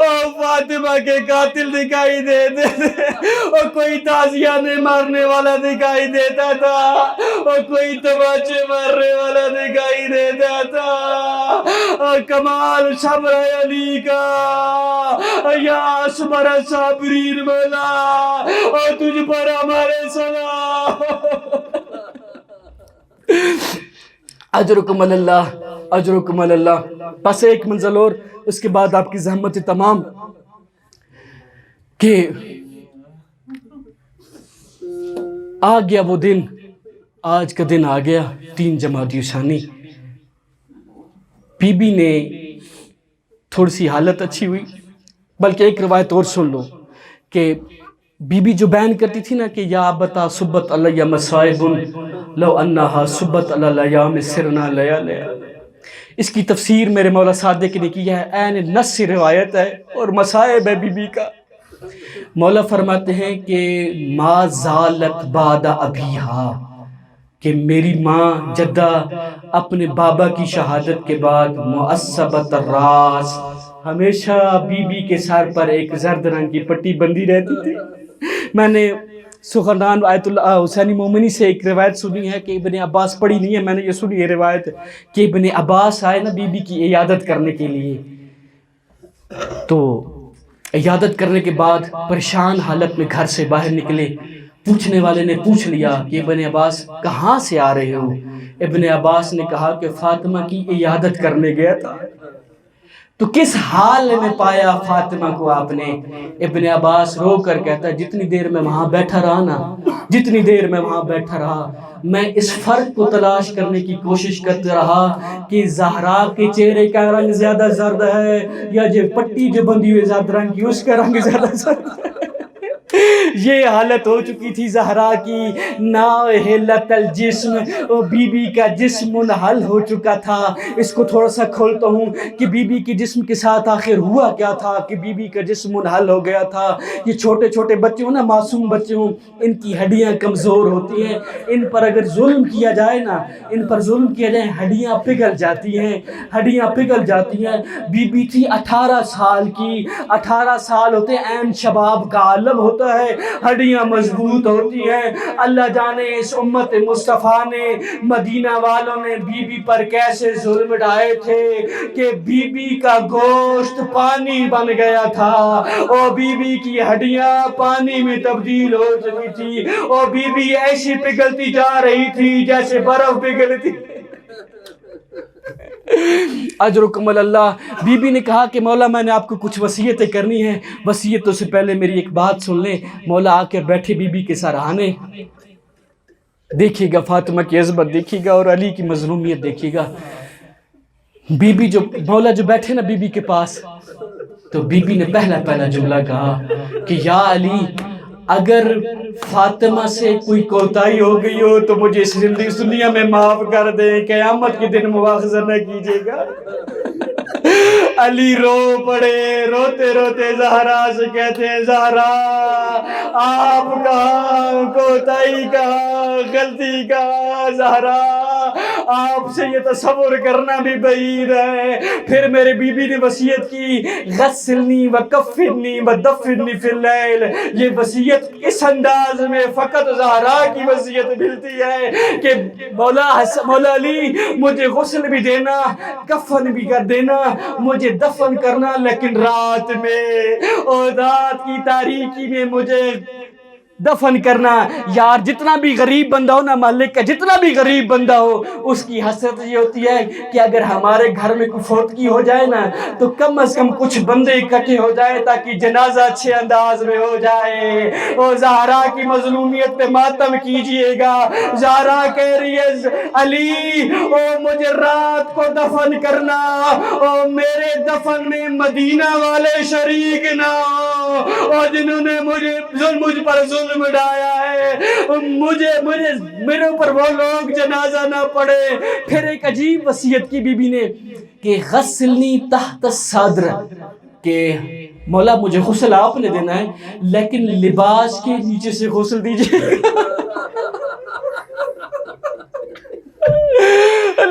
اور فاطمہ کے قاتل دکھائی دیتے تھے، اور کوئی تازیانے مارنے والا دکھائی دیتا تھا، اور کوئی تماچے مارنے والا دکھائی دیتا تھا۔ اور کمال صبر علی کا، یا صبر صابرین مولا، اور تجھ پر ہمارے سلام۔ اجرکم اللہ، اجرکم اللہ۔ بس ایک منزل اور، اس کے بعد آپ کی زحمت تمام، کہ آ گیا وہ دن، آج کا دن آ گیا 3 جمادی ثانی۔ بی بی نے تھوڑی سی حالت اچھی ہوئی، بلکہ ایک روایت اور سن لو کہ بی بی جو بیان کرتی تھی نا کہ یا ابتا صبت علیہ مصائب لو انہا صبت علی لیام سرنا لیا لیا، اس کی تفسیر میرے مولا صادق نے کی ہے، عین نص روایت ہے اور مصائب ہے بی بی کا۔ مولا فرماتے ہیں کہ ما زالت بعد ابیہا، کہ میری ماں جدہ اپنے بابا کی شہادت کے بعد معصبت الراس، ہمیشہ بی بی کے سر پر ایک زرد رنگ کی پٹی بندھی رہتی تھی۔ میں نے سخنران آیت اللہ حسینی مومنی سے ایک روایت سنی ہے کہ ابن عباس، پڑھی نہیں ہے میں نے، یہ سنی ہے روایت کہ ابن عباس آئے نا بی بی کی عیادت کرنے کے لیے، تو عیادت کرنے کے بعد پریشان حالت میں گھر سے باہر نکلے، پوچھنے والے نے پوچھ لیا کہ ابن عباس کہاں سے آ رہے ہو؟ ابن عباس نے کہا کہ فاطمہ کی عیادت کرنے گیا تھا۔ تو کس حال میں پایا فاطمہ کو آپ نے؟ ابن عباس رو کر کہتا ہے جتنی دیر میں وہاں بیٹھا رہا نا، جتنی دیر میں وہاں بیٹھا رہا، میں اس فرق کو تلاش کرنے کی کوشش کرتا رہا کہ زہرا کے چہرے کا رنگ زیادہ زرد ہے یا جو پٹی جو بندھی ہوئی زرد رنگ کی اس کا رنگ زیادہ زرد ہے۔ یہ حالت ہو چکی تھی زہرا کی، ناحلت الجسم، بی بی کا جسم منحل ہو چکا تھا۔ اس کو تھوڑا سا کھولتا ہوں کہ بی بی کے جسم کے ساتھ آخر ہوا کیا تھا کہ بی بی کا جسم منحل ہو گیا تھا۔ یہ چھوٹے چھوٹے بچے ہوں نا، معصوم بچے ہوں، ان کی ہڈیاں کمزور ہوتی ہیں، ان پر اگر ظلم کیا جائے نا، ان پر ظلم کیا جائے ہڈیاں پگھل جاتی ہیں، ہڈیاں پگھل جاتی ہیں۔ بی بی تھی 18 سال کی، 18 سال ہوتے ہیں عین شباب کا عالم ہوتا ہے، ہڈیاں مضبوط ہوتی ہیں۔ اللہ جانے اس امت مصطفیٰ نے، مدینہ والوں نے بی بی پر کیسے ظلم ڈھائے تھے کہ بی بی کا گوشت پانی بن گیا تھا، اور بی بی کی ہڈیاں پانی میں تبدیل ہو چکی تھی، اور بی بی ایسی پگھلتی جا رہی تھی جیسے برف پگھلتی۔ اجرکم اللہ۔ بی بی نے کہا کہ مولا میں نے آپ کو کچھ وصیتیں کرنی ہیں، وصیتوں سے پہلے میری ایک بات سن لیں۔ مولا آ کر بیٹھے بی بی کے سراہانے، دیکھیے گا فاطمہ کی عظمت دیکھیے گا اور علی کی مظلومیت دیکھیے گا۔ بی بی جو مولا جو بیٹھے نا بی بی کے پاس، تو بی بی نے پہلا جملہ کہا کہ یا علی، اگر فاطمہ سے کوئی کوتاہی ہو گئی ہو تو مجھے اس دنیا میں معاف کر دیں، قیامت کے دن مواخذہ نہ کیجیے گا۔ علی رو پڑے، روتے روتے زہرا سے کہتے ہیں زہرا، آپ کا کوتاہی کا غلطی کا، زہرا آپ سے یہ تصور کرنا بھی بعید ہے۔ پھر میرے بی بی نے وصیت کی، غسلنی وکفنی ودفنی فی اللیل۔ یہ وصیت اس انداز میں فقط زہرا کی وصیت ملتی ہے کہ مولا علی مجھے غسل بھی دینا، کفن بھی کر دینا، مجھے دفن کرنا، لیکن رات میں اور رات کی تاریکی میں مجھے دفن کرنا۔ یار جتنا بھی غریب بندہ ہو نا، مالک کا جتنا بھی غریب بندہ ہو، اس کی حسرت یہ ہوتی ہے کہ اگر ہمارے گھر میں کوئی فوتگی ہو جائے نا تو کم از کم کچھ بندے اکٹھے ہو جائے تاکہ جنازہ اچھے انداز میں ہو جائے۔ اور زہرا کی مظلومیت پہ ماتم کیجئے گا۔ زہرا کہہ رہی ہے علی مجھے رات کو دفن کرنا، اور میرے دفن میں مدینہ والے شریک نہ ہو، اور جنہوں نے مجھ پر ظلم ظلم ڈھایا ہے، میرے اوپر وہ لوگ جنازہ نہ پڑے۔ پھر ایک عجیب وصیت کی بی بی نے کہ غسلنی تحت الصدر، کہ مولا مجھے غسل آپ نے دینا ہے لیکن لباس کے نیچے سے غسل دیجیے،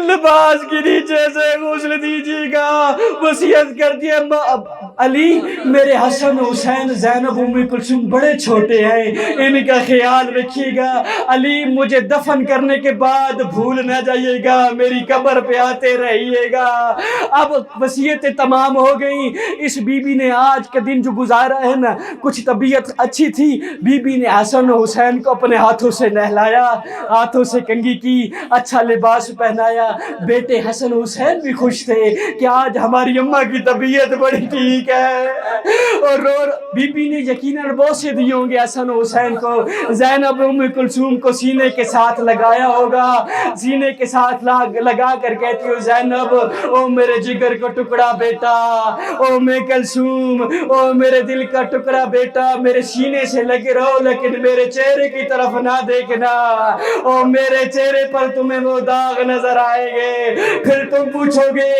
لباس کے نیچے سے غسل دیجیے گا۔ وصیت کر دیا علی میرے حسن حسین زینب ام کلثوم بڑے چھوٹے ہیں، ان کا خیال رکھیے گا۔ علی مجھے دفن کرنے کے بعد بھول نہ جائیے گا، میری قبر پہ آتے رہیے گا۔ اب وصیتیں تمام ہو گئیں۔ اس بی بی نے آج کا دن جو گزارا ہے نا، کچھ طبیعت اچھی تھی، بی بی نے حسن حسین کو اپنے ہاتھوں سے نہلایا، ہاتھوں سے کنگھی کی، اچھا لباس پہنایا۔ بیٹے حسن حسین بھی خوش تھے کہ آج ہماری اماں کی طبیعت بڑی ٹھیک ہے، اور بی بی نے یقیناً بوسے دیے ہوں گے حسن حسین کو۔ زینب ام کلثوم کو سینے کے ساتھ لگایا ہوگا، سینے کے ساتھ لگا کر کہتی ہو زینب او میرے جگر کا ٹکڑا بیٹا، او ام کلثوم او میرے دل کا ٹکڑا بیٹا، میرے سینے سے لگے رہو لیکن میرے چہرے کی طرف نہ دیکھنا، او میرے چہرے پر تمہیں وہ داغ نظر آئیں گے، پھر تم پوچھو گے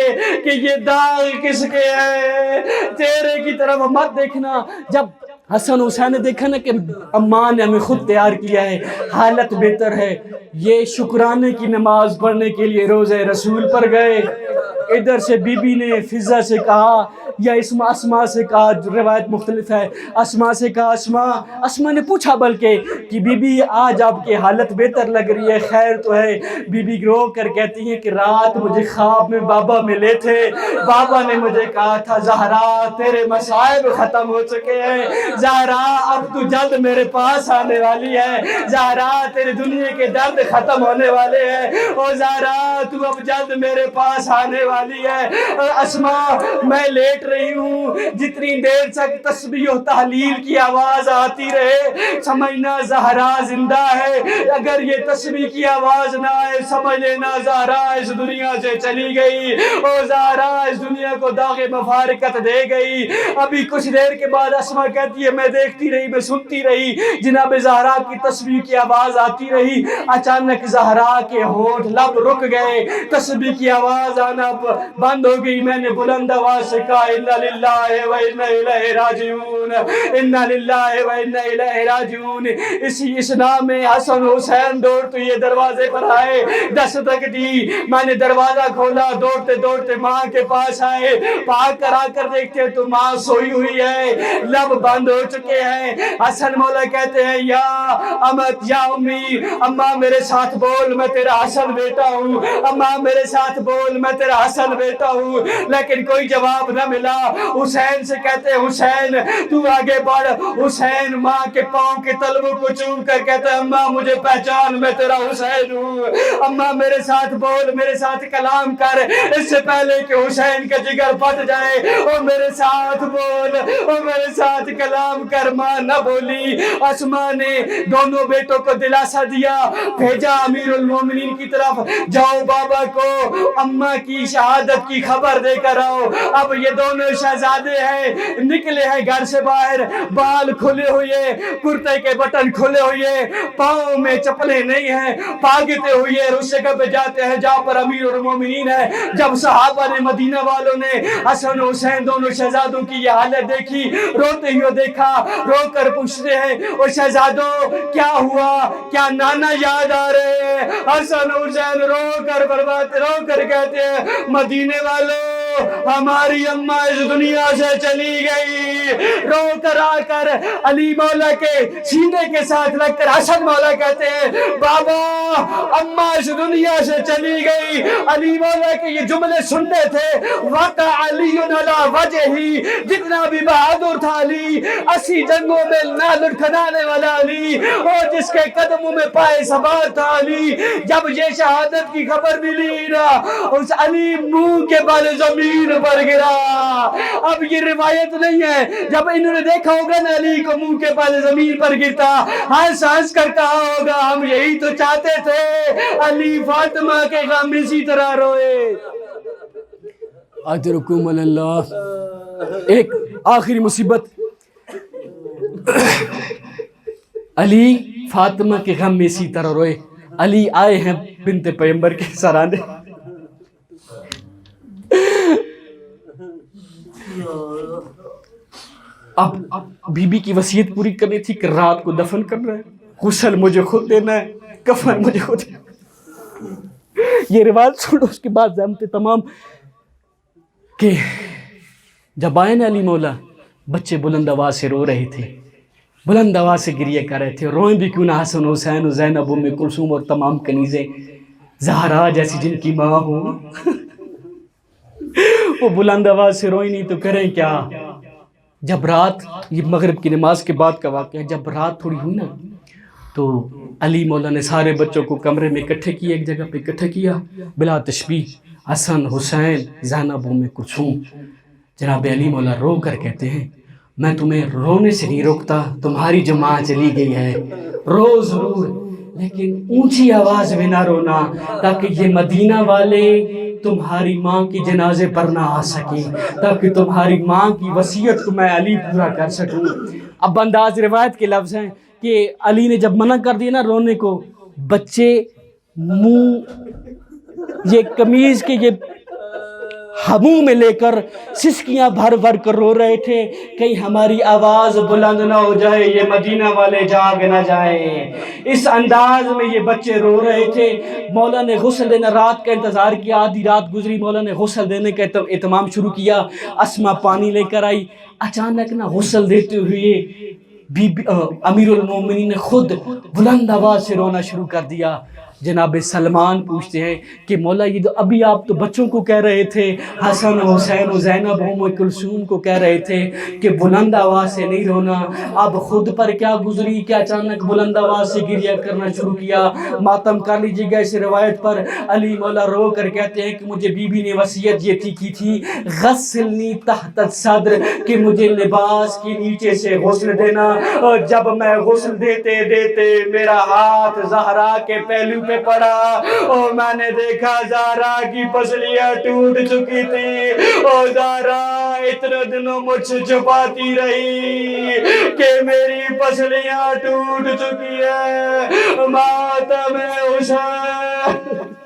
کہ یہ داغ کس کے ہیں، چہرے کی طرف مت دیکھنا۔ جب حسن حسین نے دیکھا نا کہ اماں نے ہمیں خود تیار کیا ہے، حالت بہتر ہے، یہ شکرانے کی نماز پڑھنے کے لیے روضہ رسول پر گئے۔ ادھر سے بی بی نے فضہ سے کہا یا اسما سے کہا، روایت مختلف ہے، اسما سے کہا، اسما نے پوچھا بلکہ کہ بی بی آج آپ کی حالت بہتر لگ رہی ہے، خیر تو ہے؟ بی بی رو کر کہتی ہیں کہ رات مجھے خواب میں بابا ملے تھے، بابا نے مجھے کہا تھا زہرا تیرے مصائب ختم ہو چکے ہیں، زہرا اب تو جلد میرے پاس آنے والی ہے، زہرا تیرے دنیا کے درد ختم ہونے والے ہیں، او زہرا تو اب جلد میرے پاس آنے والی ہے۔ اسما میں لیٹ رہی ہوں، جتنی دیر تک تسبیح و تحلیل کی آواز آتی رہے سمجھنا زہرا زندہ ہے، اگر یہ تسبیح کی آواز نہ آئے سمجھ لینا زہرا اس دنیا سے چلی گئی، او زہرا اس دنیا کو داغ مفارقت دے گئی۔ ابھی کچھ دیر کے بعد اسما کہتی ہے میں دیکھتی رہی، میں سنتی رہی، جناب زہرا کی تسبیح کی آواز آتی رہی، اچانک زہرا کے ہونٹ لب رک گئے، تسبیح کی آواز آنا بند ہو گئی۔ میں نے بلند آواز سے کہا انا للہ و انا الیہ راجعون، انا للہ و انا الیہ راجعون۔ اسی اسنا میں حسن حسین دوڑتے یہ دروازے پر آئے، دستک دی، میں نے دروازہ کھولا، دوڑتے دوڑتے ماں کے پاس آئے، پاک کرا کر دیکھتے تو ماں سوئی ہوئی ہے، لب بند ہو چکے ہیں۔ حسن مولا کہتے ہیں یا امت یا امی، اماں میرے ساتھ بول میں تیرا حسن بیٹا ہوں، اماں میرے ساتھ بول میں تیرا حسن بیٹا ہوں، لیکن کوئی جواب نہ ملا۔ حسین سے کہتے ہیں حسین تو آگے بڑھ، حسین ماں کے پاؤں کے تلووں کو چوم کر کہتا ہے اماں مجھے پہچان میں تیرا حسین ہوں، اماں میرے ساتھ بول، میرے ساتھ کلام کر، اس سے پہلے کہ حسین کا جگر پھٹ جائے، او میرے ساتھ بول، او میرے ساتھ کلام کر۔ ماں نہ بولی۔ اسما نے دونوں بیٹوں کو دلاسا دیا، بھیجا امیر المومنین کی طرف، جاؤ بابا کو اماں کی شہادت کی خبر دے کر آؤ۔ اب یہ دونوں شہزادے ہیں، نکلے ہیں گھر سے باہر، بال کھلے ہوئے، کرتے کے بٹن کھلے ہوئے، پاؤں میں چپلیں نہیں ہیں، بھاگتے ہوئے اس جگہ پہ جاتے ہیں جہاں پر امیر المومنین ہے۔ جب صحابہ نے مدینہ والوں نے حسن حسین دونوں شہزادوں کی یہ حالت دیکھی، روتے ہوئے دیکھا، رو کر پوچھتے ہیں او شہزادوں کیا ہوا، کیا نانا یاد آ رہے ہیں؟ حسن حسین رو کر کہتے ہیں مدینے والوں ہماری اماں اس دنیا سے چلی گئی۔ رو کر آ کر علی مولا کے سینے کے ساتھ لگ کر حسن مولا کہتے ہیں بابا اماں اس دنیا سے چلی گئی۔ علی مولا کے یہ جملے سننے تھے، وقع علی علی وجہی، جتنا بھی بہادر تھا علی، 80 جنگوں میں نہ لڑکھڑانے والا علی، اور جس کے قدموں میں پائے ثبات تھا علی، جب یہ شہادت کی خبر ملی نا اس علی منہ کے بل زمین پر گرا۔ اب یہ روایت نہیں ہے، جب انہوں نے دیکھا ہوگا نا علی کو منہ کے بل زمین پر گرتا، ہنس ہنس کر کہا ہوگا ہم یہی تو چاہتے تھے علی فاطمہ کے غم اسی طرح روئے۔ ادرکم اللہ۔ ایک آخری مصیبت، علی فاطمہ کے غم میں اسی طرح روئے. علی آئے ہیں بنت پیغمبر کے سرانے. اب بی بی کی وصیت پوری کرنی تھی کہ رات کو دفن کرنا ہے, غسل مجھے خود دینا ہے, کفن مجھے خود دینا ہے. یہ روایت سنو. اس کے بعد زحمت تمام کہ جب آئے نا علی مولا, بچے بلند آواز سے رو رہے تھے, بلند آواز سے گریہ کر رہے تھے. روئیں بھی کیوں نہ حسن حسین و زینب ام کلثوم اور تمام کنیزیں, زہرا جیسی جن کی ماں ہو. وہ بلند آواز سے روئیں نہیں تو کریں کیا. جب رات, یہ مغرب کی نماز کے بعد کا واقعہ ہے, جب رات تھوڑی ہوئی نا تو علی مولا نے سارے بچوں کو کمرے میں اکٹھے کیا, ایک جگہ پہ اکٹھے کیا بلا تشبیہ, حسن حسین زینب ام کلثوم. جناب علی مولا رو کر کہتے ہیں میں تمہیں رونے سے نہیں روکتا, تمہاری جو ماں چلی گئی ہے رو ضرور, لیکن اونچی آواز میں نہ رونا, تاکہ یہ مدینہ والے تمہاری ماں کی جنازے پر نہ آ سکیں, تاکہ تمہاری ماں کی وصیت کو میں علی پورا کر سکوں. اب انداز روایت کے لفظ ہیں کہ علی نے جب منع کر دیا نا رونے کو, بچے منہ یہ قمیض کے یہ منہ میں لے کر سسکیاں بھر بھر کر رو رہے تھے, کہیں ہماری آواز بلند نہ ہو جائے, یہ مدینہ والے جاگ نہ جائیں. اس انداز میں یہ بچے رو رہے تھے. مولا نے غسل دینا, رات کا انتظار کیا, آدھی رات گزری, مولا نے غسل دینے کا اہتمام شروع کیا. اسما پانی لے کر آئی. اچانک نہ غسل دیتے ہوئے امیر المومنین نے خود بلند آواز سے رونا شروع کر دیا. جناب سلمان پوچھتے ہیں کہ مولا یہ ابھی آپ تو بچوں کو کہہ رہے تھے, حسن حسین و زینب ام کلثوم کو کہہ رہے تھے کہ بلند آواز سے نہیں رونا, اب خود پر کیا گزری کہ اچانک بلند آواز سے گریہ کرنا شروع کیا. ماتم کر لیجیے گا اس روایت پر. علی مولا رو کر کہتے ہیں کہ مجھے بی بی نے وصیت یہ کی تھی, غسلنی تحت الصدر, کہ مجھے لباس کے نیچے سے غسل دینا. اور جب میں غسل دیتے دیتے میرا ہاتھ زہرا کے پہلو پہ پڑا اور میں نے دیکھا زہرا کی پسلیاں ٹوٹ چکی تھی, اور زہرا اتنے دنوں مجھ سے چھپاتی رہی کہ میری پسلیاں ٹوٹ چکی ہے. ماتم حسین